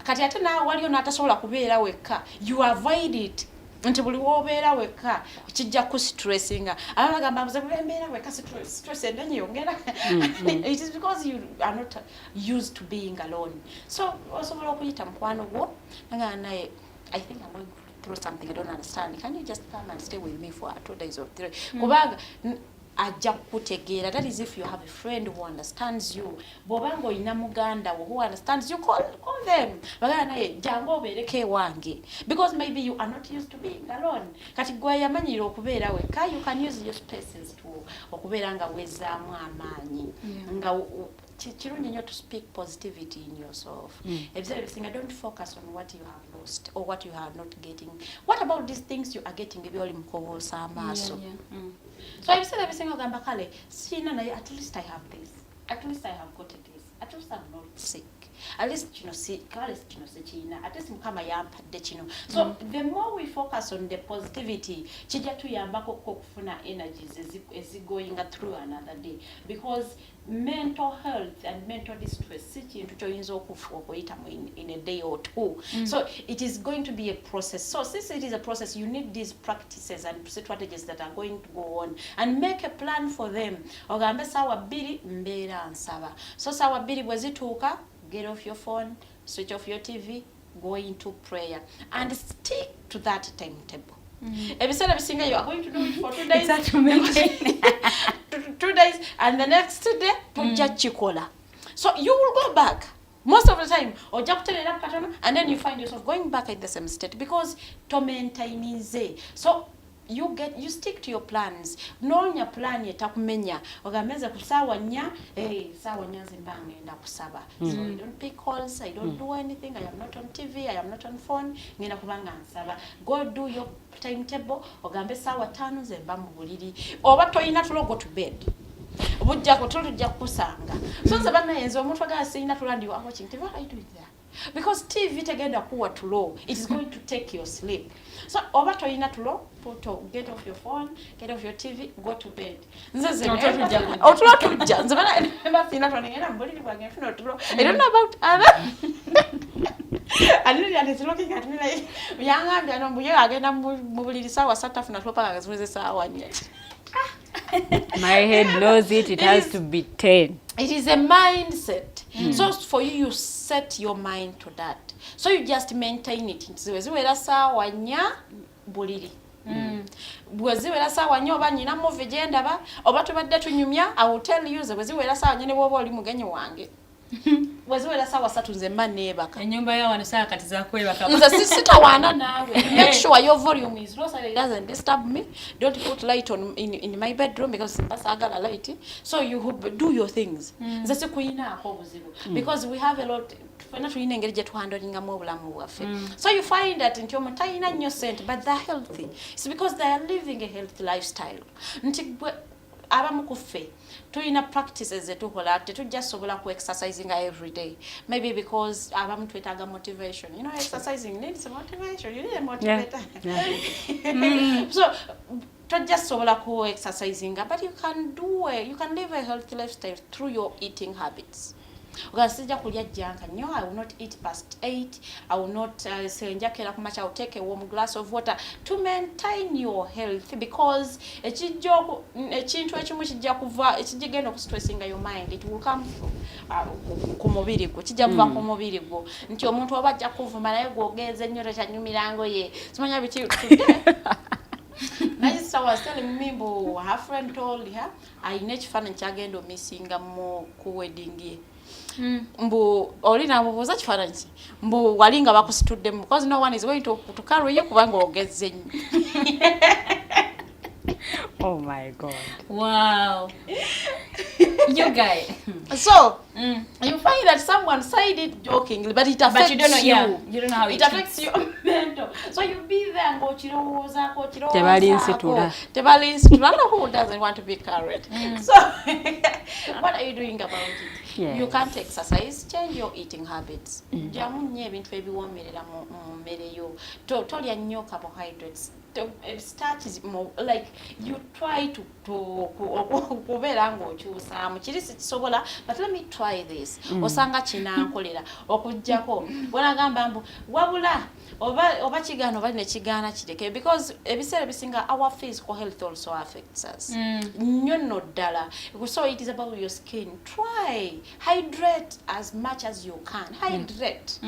Kati ate nawe waliyo n'atasobola kubeera wekka, you avoid it. Nti buli wobeera wekka kijja ku stressinga. Abagamba mbuze mbeera wekka stress endonyi yongera. It is because you are not used to being alone. So osobola okuyita mukwano gwo nga naye I think I'm going through something I don't understand, can you just come and stay with me for 2 days or 3? Kubanga ajja kutegeera. That is if you have a friend who understands you. Bw'obanga olina muganda who understands you, call them. Bagala naye jangu obeereko ewange. Because maybe you are not used to being alone. Kati gwe yamanyira okubeera wekka, you can use your spaces to okubeera nga wezzaamu amaanyi. Nga kirungi nnyo to speak positivity in yourself. Everything, don't focus on what you have lost or what you are not getting. What about these things you are getting? Ebyoli mukoboosa amaaso. So I've said everything ogamba kale, sina naye, at least I have this. At least I have got this. At least I'm not sick. At least kino si china. At least mukama yampadde kino. So the more we focus on the positivity, kijja tuyambako okufuna energies going through another day. Because mental health and mental distress si kintu kyoyinza okuyitamu in a day or two. So it is going to be a process. So since it is a process, you need these practices and strategies that are going to go on and make a plan for them. Ogambe sawa 2 mbeera nsaba. So sawa 2 bwe zituuka, get off your phone, switch off your TV, go into prayer and stick to that timetable. Ebiseera bisinga you are going to do it for 2 days. It's to maintain. 2 days, and the next day tujja kikola. So you will go back most of the time ojja kuterera katono, and then you find yourself going back in the same state because to maintain. So you stick to your plans. Noonya plan etakumenya ogameze ku saawa 4 saawa 4 zimba ngenda kusaba. So I don't pick calls, I don't do anything, I am not on TV, I am not on phone, ngenda kubanga nsaba. Go do your timetable ogambe saawa 5 zemba mu buliri oba toyina tulo go to bed. Obujja ko tujja kusanga. So nsaba nayenze omuntu agala sina tulo ndi watching TV. What are you doing there? Because TV tegenda kuwa tulo, it is going to take your sleep. So oba toyina tulo, get off your phone, get off your TV, go to bed. Nze otulo tujja. Nze bana sina tulo ngenda mbuliri bwange nfuna tulo. I don't know about other. And is looking at me like yangambya no mbuye agenda mu buliri saawa 3 afuna tulo paka gaziweze saawa 4. My head knows it has to be 10. It is a mindset. So for you set your mind to that. So you just maintain it. Ziwera saawa 4 buliri. Bweziwera saawa 4 oba nyina movie gyendaba oba tubadde tunyumya, I will tell you ziwera saawa 4 ne bwoba oli mugenyi wange. Bweziwera saawa 3 nze mba neebaka. Enyumba yawange saa kati zakwebaka. Nze sitawaana naawe. Make sure your volume is low so it doesn't disturb me. Don't put light on in my bedroom because mbasagala light. So you do your things. Nze sikuyinaako obuzibu. Because we have a lot. Tulina engeri gye tuhandlingamu obulamu bwaffe. So you find that nti omuntu talina nnyo sente but they're healthy. It's because they are living a healthy lifestyle. Nti abamu ku ffe tulina practices etukola tetujja sobola ku exercising every day. Maybe because abamu twetaaga motivation. You know, exercising needs motivation. You need a motivator. So tojja sobola ku exercising, but you can live a healthy lifestyle through your eating habits. Ugasija kulya janka nnyo. I will not eat past 8. I will not senjakera ku much. I will take a warm glass of water to maintain your health because ekintu ekimu kijja kuva ekigenda okustressinga your mind. It will come ku mubiri gwo, kijja kuva ku mubiri gwo. Nti omuntu oba ajja kuvuma naye gwogeze nnyo tekyanyumirango ye. Simanya biki My sister was telling me, her friend told her, I need to find a missing more wedding ye. Mbu olina mubuuza kifaananyi mbu walinga bakusituddemu because no one is going to carry you kubanga ogezze nnyo. Oh my God. Wow. You guys. So, you find that someone said it jokingly, but it affects you. But you don't know, yeah. You don't know how it affects you mental. So you be there and go chirowooza. Tebalinsitula. I know who doesn't want to be carried. So, what are you doing about it? Yes. You can't exercise, change your eating habits. Jamu nnyo ebintu ebiwoomerera mu mmere yo. Tolya nnyo carbohydrates. Starch is more like you try to kubeera ng'okyusaamu kiri sikisobola, but let me try this. Osanga kinankolera okujjako bw'onagamba mbu wabula oba kigaana oba nekigaana kireke because ebiseera bisinga our physical health also affects us nnyo nno ddala. So it is about your skin. Try hydrate as much as you can. Hydrate.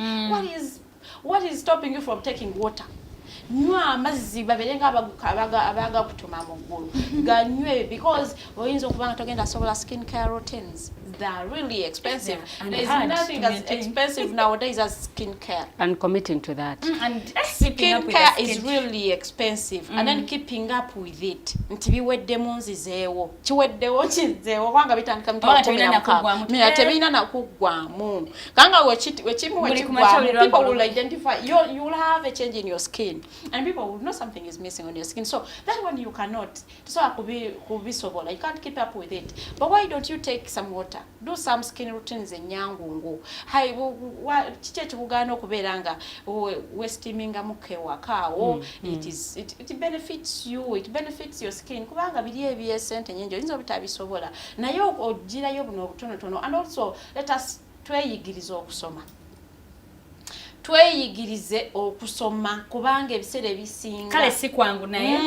What is stopping you from taking water? nywa amazzi baberenga abaga kutuma mu ggulu ganywe because oyinza okubanga togenda sobola skin care routines. They are really expensive. There's nothing as expensive nowadays as skin care. And committing to that. And Skin care is really expensive. And then keeping up with it. Ntibiwedde munzizeewo. Kiweddewo kizeewo kubanga bitandika mtu mina tebina nakugwamu. Kanga wechimu people will identify you will have a change in your skin and people will know something is missing on your skin. So that one you cannot. So kubisobola. You can't keep up with it. But why don't you take some water? Do some skin routines enyangungu. Hai chiche chikugana okuberanga we steaminga muke wakawo. It benefits you. It benefits your skin. Kubanga bili ebyesente nyenjo inzo bitabisobola. Naye ogirayo buno obutonotono. And also let us tweyigiriza okusoma. Tweyigirize okusoma kubanga ebiseera ebisinga kale si kwangu naye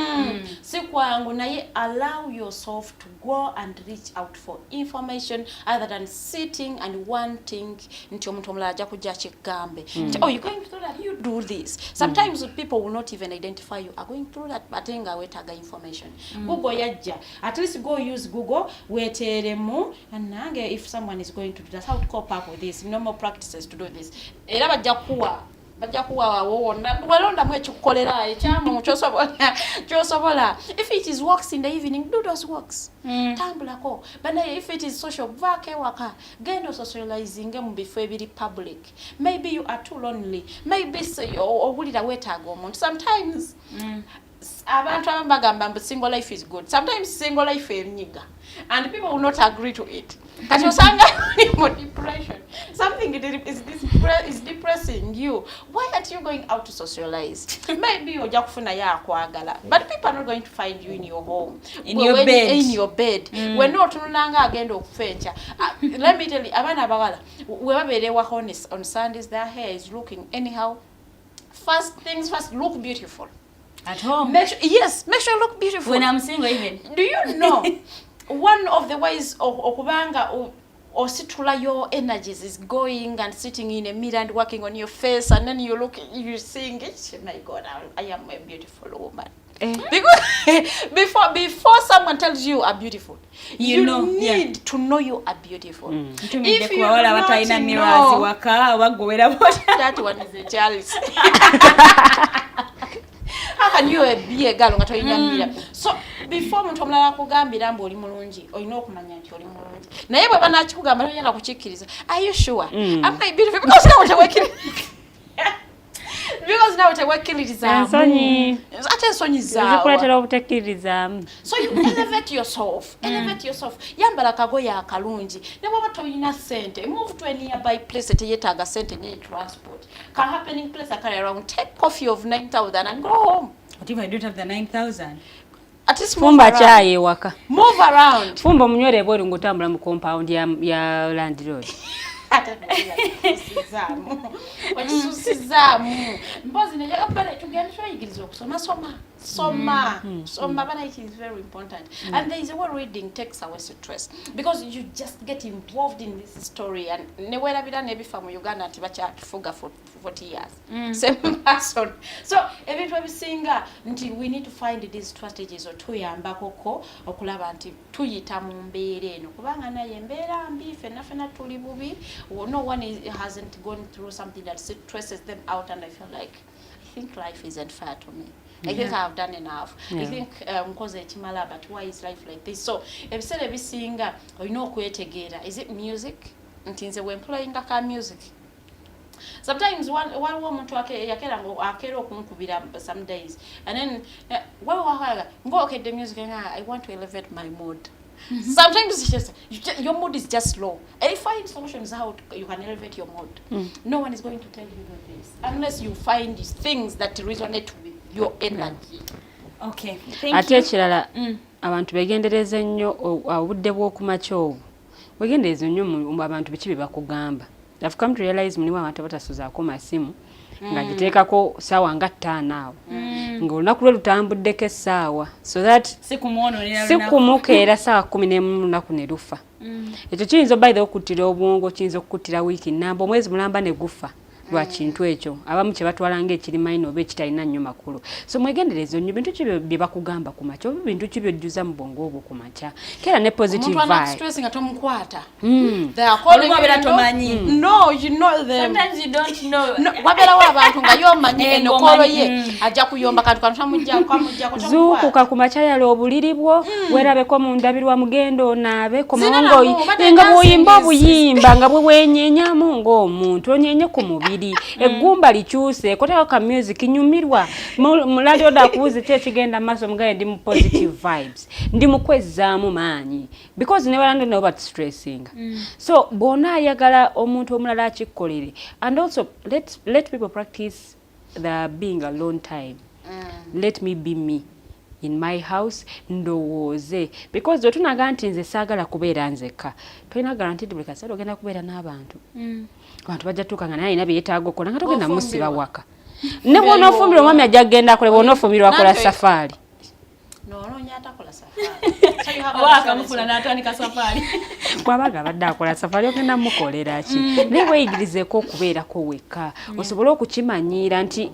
si kwangu naye allow yourself to go and reach out for information other than sitting and wanting nti omuntu omulala ajja kujja kigambe oh you're going through that, you do this. Sometimes people will not even identify you are going through that, but nga wetaga information. Google yajja, at least go use Google weteremu and nange if someone is going to do that, how to cope up with this, normal practices to do this. Era bajja kuwa wona walonda mwe chukolera ekyamu chosobola. If it is walks in the evening, do those walks. Tambulako. But if it is social, vake waka gendo socializing mu before ebiri public. Maybe you are too lonely. Maybe obulira wetaga omuntu. Sometimes abantu abagamba mbu single life is good. Sometimes single life enyiga and people will not agree to it. Kati osanga more depression. Something is depressing you. Why aren't you going out to socialize? Maybe ojja kufuna yakwagala, but people are not going to find you in your home, in your bed. We're not tunanga agenda okufencha. Let me tell you, abana abagala we baberewa on Sundays, their hair is looking anyhow. First things first, look beautiful at home. Make sure you look beautiful. When I'm single even. Do you know one of the ways of okubanga or situla your energies is going and sitting in a mirror and working on your face, and then you seeing it. My God, I am a beautiful woman. Because before someone tells you are beautiful, you need to know you are beautiful. If you not know, that one is a jealous. How can you be a girl nga toyina mira? So before muntu omulala akugambira mbu oli mulungi olina okumanya nti oli mulungi. Naye bwe banakikugamba toyagala kukikkiriza. Are you sure? Am I beautiful? Because now we're working. Because now we're working it is ensonyi. Ate ensonyi zaawa. Zikuletera obutekkiriza. So you elevate yourself. Elevate yourself. Yambala kagoye akalungi. Ne bwaba toyina sente, move to a nearby place eteyetaaga sente ne transport. Can happening place I carry around, take coffee of 9,000 and go home. What if I don't have the 9,000? At least fumba chai waka. Move around. Fumba munywere bwori ngutambula mu compound ya landlord. Wachisusizamu. Mbozi ne yakabala tugenda twayigiriza okusoma soma bana, it is very important. And there is a way reading takes away stress because you just get involved in this story and newera bira nebifa mu Uganda nti bakyatufuga for 40 years. Same person. So ebintu ebisinga nti we need to find these strategies otuyambako okulaba nti tuyita mu mbeera eno kubanga naye mbeera mbi fena tuli bubi. No one hasn't gone through something that stresses them out, and I feel like I think life isn't fair to me. I think I've done enough. I think because but why is life like this? So if said every singer or okwetegeera, is it music? Ntinze we employing ka music. Sometimes one woman to yakera okunkubira some days, and then go okay the music and I want to elevate my mood. Sometimes it's just your mood is just low. And find solutions how you can elevate your mood. No one is going to tell you this unless you find these things that resonate with your energy. Okay, thank you. Ate kirala abantu begendereze nnyo obudde bw'okumakya obwo. Wegendereze nnyo mu abantu biki bye bakugamba. I've come to realize mulimu abantu batasuzaako masimu nga giteekako ssaawa nga 5 awo. Ng'olunaku lwe lutambuddeko essaawa so that sikumukeera ssaawa 11 lunaku ne lufa. Ekyo kiyinza by the way okuttira obwongo, kiyinza okuttira wiiki nnamba, omwezi mulamba ne gufa. lwa kintu ekyo abamu kye batwala ng'ekirimaino oba ekitalina nnyo makulu so mwegendereze nnyo bintu ki bye bakugamba ku makya oba bintu ki byojjuza mu bwongo obwo ku makya kera ne positive vibe. vibe. Stress nga tomukwata. They are calling you. No, you know them. Sometimes you don't know. No, wabera abantu nga yomanyi enokolo ye ajja kuyomba kantu tamujja ko zuukuka ku makya yalo obuliri bwo weerabeko mu ndabirwa mugendo onaabe komango nga bw'oyimba obuyimba nga bwe weenyeenyamu ng'omuntu onyenye ku mubiri eggumba likyuse koteeko ka music nyumirwa mu radio dakubuuza ki ekigenda maaso mugaye ndi mu positive vibes ndi mu kwezzaamu maanyi because ne balanda nabo bat stressing so bw'ona ayagala omuntu omulala akikkolere and also let people practice the being alone time. Let me be me in my house ndowooze because otunaga nti nze saagala kubeera nzekka tolina guaranteed buli kaseera ogenda kubeera n'abantu abantu bajja tuuka nga naye alina byetaaga okukola nga togenda musiba waka ne bw'onoofumbirwa omwami ajja kugenda akole bw'onoofumbirwa akola safaari bwabaga abadde akola safari ogenda mukolera ki naye weeyigirizeeko okubeerako wekka osobole okukimanyiira nti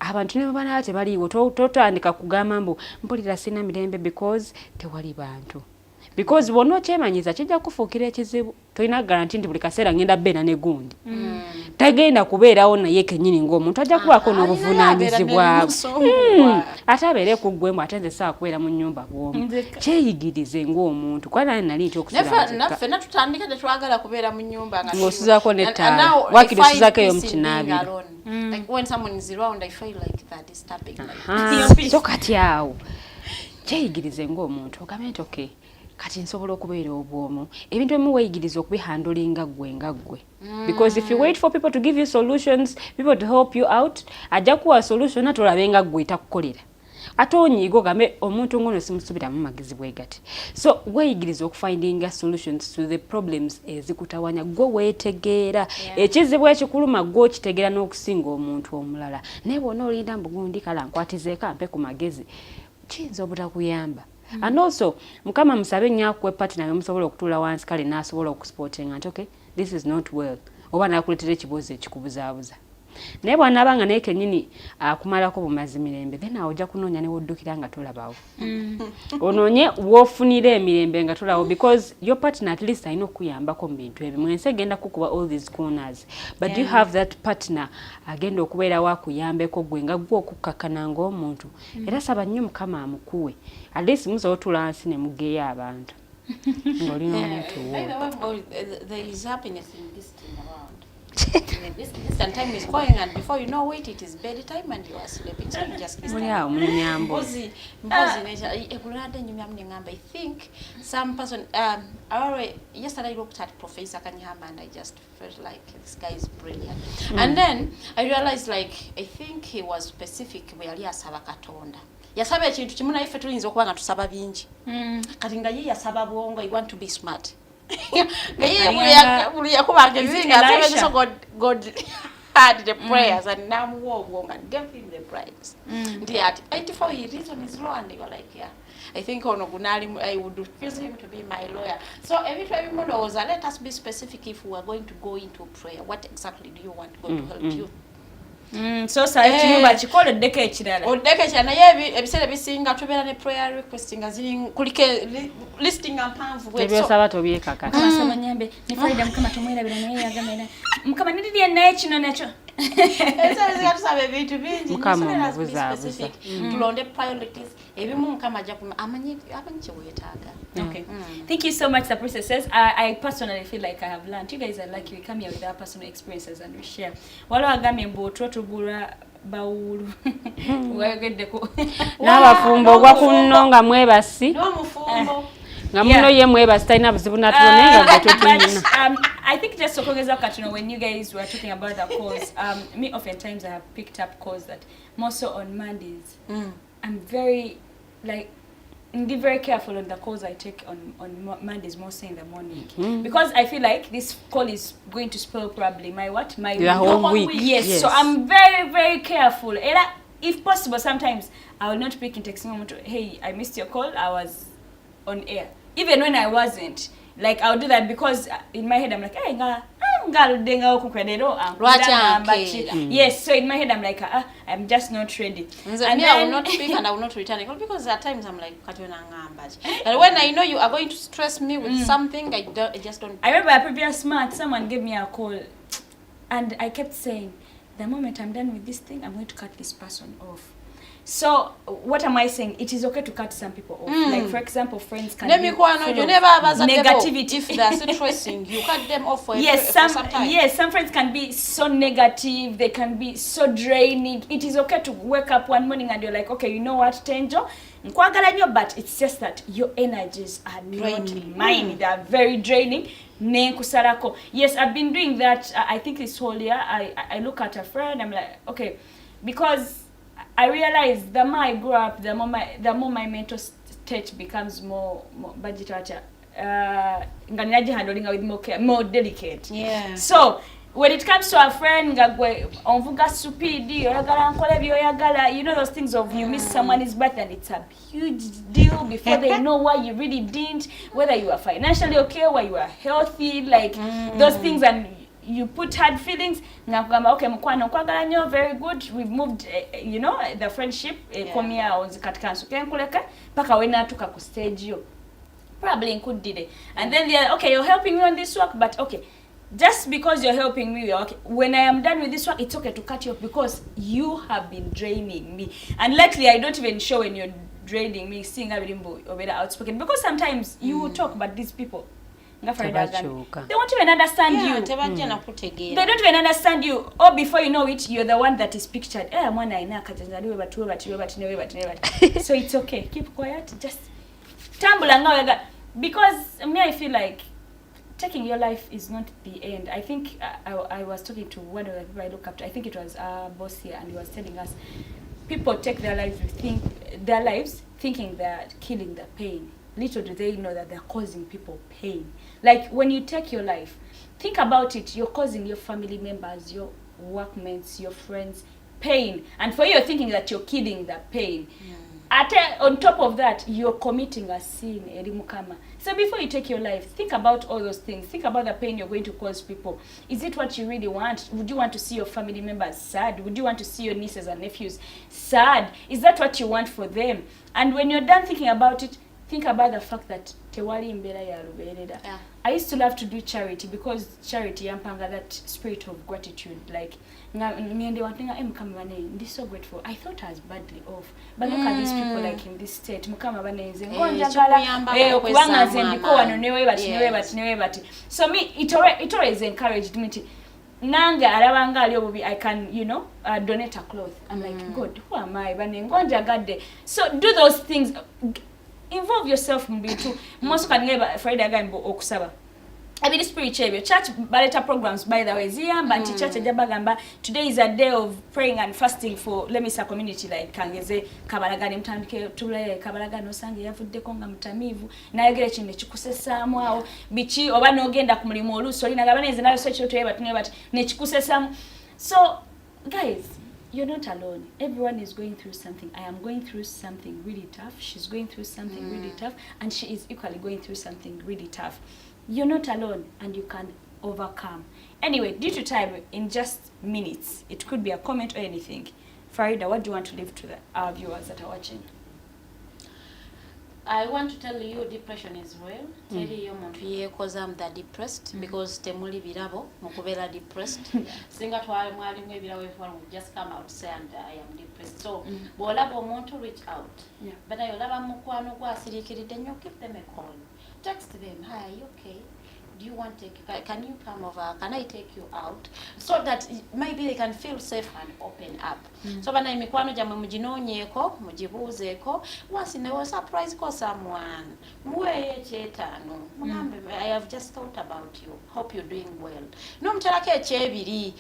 abantu ne babana tebaliiwo totandika kugamba mbu mpulira sina mirembe because tewali bantu because bw'ona okyemanyiza kijja kufuukira ekizibu tolina garanti nti buli kaseera ngenda beera ne gundi tagenda kubeerawo naye kennyini ng'omuntu ajja kubaako n'obuvunaanyizibwa ate abeere ku ggwemu ate nze saa kubeera mu nnyumba bw'omu kyeyigirize ng'omuntu kuba naye nali nti naffe natutandika tetwagala kubeera mu nnyumba ng'osuzaako n'ettaala wakiri osuzaako eyo mu kinaabiro when someone is around I feel like that disturbing so kati awo kyeyigirize ng'omuntu ogambe nti okay kati nsobola okubeera obwomu ebintu ebimu weeyigiriza okubihandolinga ggwe nga ggwe because if you wait for people to give you solutions people to help you out ajja kuwa solution ate olabe nga ggwe etakukolera ate onyiiga ogambe omuntu ngono simusubiramu magezi bwe gati so weeyigiriza okufindinga solutions to the problems ezikutawanya ggwe weetegeera ekizibu ekikuluma ggwe okitegeera n'okusinga omuntu omulala naye bw'ona olinda mbugundi kala nkwatizeeko ampe ku magezi kiyinza obutakuyamba and also mukama musabe nnyo akuwe partner naye musobola okutuula wansi kale n'asobola okusportinga nti okay this is not well oba n'akuleetera ekibuuzo ekikubuzaabuza naye bw'anaabanga naye kennyini akumalako bumazi mirembe then awo ojja kunoonya ne woddukira nga tolabawo onoonye woofunira emirembe nga tolabawo because your partner at least alina okuyambako mu bintu ebyo mwensi egenda kukuba all these corners but you have that partner agenda okubeerawo akuyambeko gwe nga gwe okukkakana ng'omuntu era saba nnyo mukama amukuwe at least musobola otuula wansi ne mugeeyo abantu ng'olina omuntu there is happiness in this thing around. This time is going and before you know it is bedtime and you are sleeping so you just listen. Mpozi ekulade nyumya mnengamba I think some person yesterday I looked at Professor Kanyama and I just felt like this guy is brilliant and then I realized like I think he was specific where ali asaba Katonda yasaba ekintu kimu naye ffe tulinza okuba nga tusaba bingi kati nga ye yasaba bwongo I want to be smart God had the prayers and now and gave him the prize. At 84 he reason is law and they were like I think I would refuse him to be my lawyer. So every time let us be specific if we are going to go into prayer. What exactly do you want God to help you? So kinyumba kikola oddeko ekirala naye ebiseera bisinga tubeera ne prayer requesting kulike listing mpanvu bwebyoosaba tobyekakata asaba nyambe ne Farida mukama tumwerabira naye yagamba mukama nidiriye naye kino nakyo tusaba ebintu bingi mukama obuzaabuza tulonde priorities ebimu mukama ajja amanyi kye weetaaga. Okay. Thank you so much, the princesses. I personally feel like I have learned. You guys are lucky. We come here with our personal experiences and we share. Walo agambye mbu tugula bawulu. Wegeddeko. N'abafumbo ogwa kunno nga mwebasi. N'omufumbo. Nga muno ye mwebasi talina buzibu natulo nga gwe I think just so katuno when you guys were talking about the calls, me oftentimes I have picked up calls that more so on Mondays. I'm very very careful on the calls I take on Mondays, mostly in the morning, because I feel like this call is going to spoil probably my whole week. Yes, so I'm very, very careful. And if possible, sometimes I will not pick in texting. Hey, I missed your call. I was on air, even when I wasn't. Like I'll do that because in my head I'm like, hey, ngaluddenga okukwenero yes, so in my head I'm like I'm just not ready. And then I will not speak and I will not return it because at times I'm like and when I know you are going to stress me with something, I just don't. I remember a previous month someone gave me a call and I kept saying, the moment I'm done with this thing, I'm going to cut this person off. So what am I saying? It is okay to cut some people off. Like for example, friends can be full of negativity. If they are stressing, you cut them off for some time. Yes, some friends can be so negative. They can be so draining. It is okay to wake up one morning and you're like, okay, you know what, Teangel? But it's just that your energies are draining. Not mine. They are very draining. Yes, I've been doing that. I think this whole year. I look at a friend. I'm like, okay, because I realize the more I grow up, the more my mental state becomes more budget handling with more delicate. Yeah. So when it comes to a friend, onvuga stupid, you know those things of you miss someone's birthday and it's a huge deal before they know why you really didn't, whether you are financially okay, whether you are healthy, like those things, and you put hard feelings. Okay, mukwano kwagala nyo, very good. We've moved, you know, the friendship. Komia onzikatika nkuleka paka wena tuka ku stage yo. Probably included. And then they're okay, you're helping me on this work, but okay, just because you're helping me, okay, when I am done with this work, it's okay to cut you off because you have been draining me. And lately, I don't even show when you're draining me, seeing a bit outspoken, because sometimes you will talk about these people. They won't even understand you. They don't even understand you. Or before you know it, you're the one that is pictured. So it's okay. Keep quiet. Just tumble and because me, I feel like taking your life is not the end. I think I was talking to one of the people I look up to. I think it was our boss here, and he was telling us people take their lives thinking they're killing the pain. Little do they know that they're causing people pain. Like when you take your life, think about it. You're causing your family members, your workmates, your friends pain, and for you, you're thinking that you're killing the pain. On top of that, you're committing a sin, erimukama. So before you take your life, think about all those things. Think about the pain you're going to cause people. Is it what you really want? Would you want to see your family members sad? Would you want to see your nieces and nephews sad? Is that what you want for them? And when you're done thinking about it, think about the fact that tewali imbera ya luberera. I used to love to do charity because charity yampanga that spirit of gratitude. Like, I'm so grateful. I thought I was badly off. But look at these people like in this state. So me, it always encouraged me to I can, you know, donate a cloth. I'm like, God, who am I? So do those things. Involve yourself in too. Most can never Farida again okusaba. I mean, spiritual church baleta programs by the way. But church jabagamba today is a day of praying and fasting for Lemisa community like Kangeze kabalagani mtandike tule kabalagano sange yavudde konga mutamivu nayogera kinne kikusesamu awo Biki oba nogenda ku mulimo oluso lina gabaneze nayo so kyotoye but ne kikusesamu. So guys, you're not alone. Everyone is going through something. I am going through something really tough. She's going through something really tough. And she is equally going through something really tough. You're not alone and you can overcome. Anyway, due to time, in just minutes, it could be a comment or anything. Farida, what do you want to leave to our viewers that are watching? I want to tell you depression is real. Tell you because I'm that depressed because temuli birabo mukubera depressed. Singa twale mwali mwebirawo ifwa just come out say and I am depressed. So bolaba omuntu reach out. But I olaba mukwano gwa sirikiride nnyo, give them a call. Text them, hi, are you okay? Do you want to can you come over? Can I take you out? So that maybe they can feel safe and open up. So bana imikwano jamwe mujinonyeko, mujibuuzeko, once in a surprise ko someone. Muwe chetano. Mugambe, I have just thought about you. Hope you're doing well. No mchalake chebiri.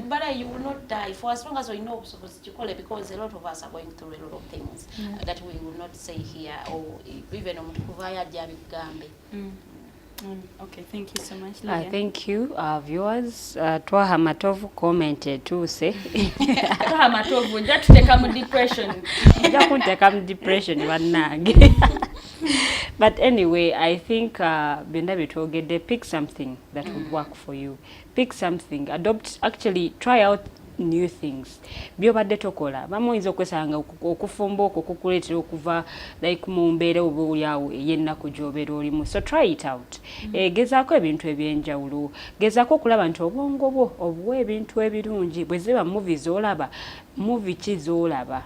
But you will not die for as long as we know supposed to call it, because a lot of us are going through a lot of things that we will not say here or even omukuvaya jabigambe. Okay, thank you so much, Lilian. Thank you, viewers. Twaha matovu commented too, say. Twaha matovu, just take a depression. Just take a depression, one nag. But anyway, I think byonna byetwogedde, pick something that would work for you. Pick something, adopt, actually try out new things. Byobadde tokola bamuyinza okwesanga okufumba okwo kukuleetera okuva like mu mbeera oba oliawo ey'ennaku gy'obeera olimu. So try it out. Gezaako ebintu eby'enjawulo. Gezaako okulaba nti obwongo bwo obuwa ebintu ebirungi. Bwe ziba movies olaba, movie ki z'olaba?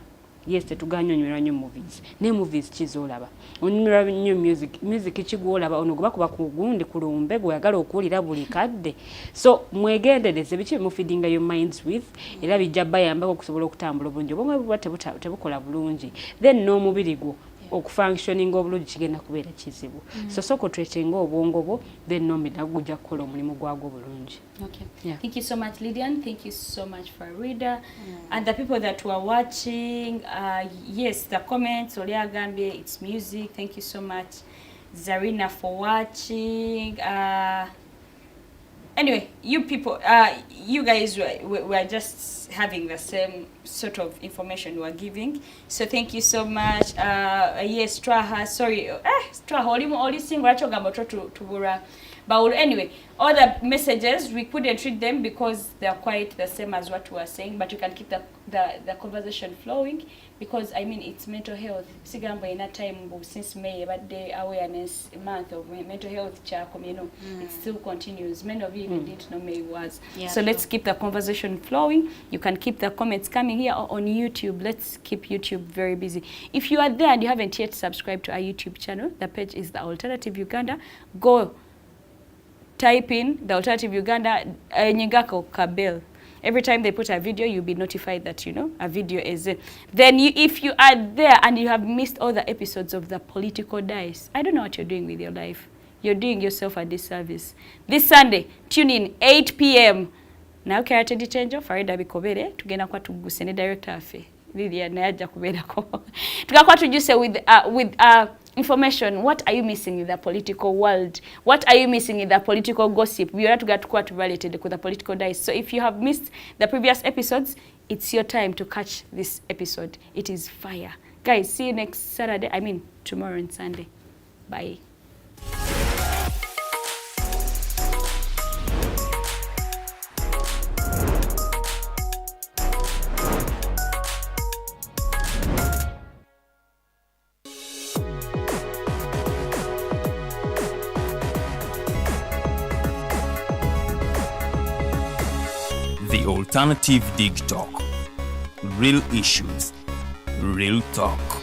Yes, tetuganya onywerwa nnyo movies. Ne movies ki z'olaba? Onywerwa nnyo music ki gw'olaba? Ono gwe bakuba ku gundi ku lumbe gw'oyagala okuwulira buli kadde. So mwegendereze biki mufeedinga your minds with, era bijja bayambako okusobola okutambula obulungi. Obwongo buba tebukola bulungi. Then n'omubiri gwo okufunctioninga obulungi kigenda kubeera kizibu. So soko treatinga obwongo bwo, then n'omubiri nagwo gujja kukola omulimu gwagwo bulungi. Okay. Yeah. Thank you so much, Lilian. Thank you so much, Farida. And the people that were watching, yes, the comments, Olia Gambia, it's music. Thank you so much, Zarina, for watching. Anyway, you people, you guys were just having the same sort of information we were giving. So thank you so much. Yes, Straha, sorry. Straha, oli single achogamba tubura. But anyway, all the messages, we couldn't read them because they are quite the same as what we were saying, but you can keep the conversation flowing because, I mean, it's mental health. Sigamba in a time since May, but the awareness month of mental health, you know, it still continues. Many of you even didn't know May was. Yeah, so let's keep the conversation flowing. You can keep the comments coming here on YouTube. Let's keep YouTube very busy. If you are there and you haven't yet subscribed to our YouTube channel, the page is The Alternative Uganda. Go type in The Alternative Uganda, Nyingako Kabel. Every time they put a video, you'll be notified that, you know, a video is in. Then if you are there and you have missed all the episodes of the political dice, I don't know what you're doing with your life. You're doing yourself a disservice. This Sunday, tune in 8 p.m. Now, Teangel Teddy, Farida Bikobere, tugenda kwa tuguse ne director afe. Lilian naja kuberako. Tukakuwa tujuse with information. What are you missing in the political world? What are you missing in the political gossip? We are to get quite related with the political dice. So if you have missed the previous episodes, it's your time to catch this episode. It is fire. Guys, see you next Saturday. I mean, tomorrow and Sunday. Bye. The Alternative Dig Talk. Real issues, real talk.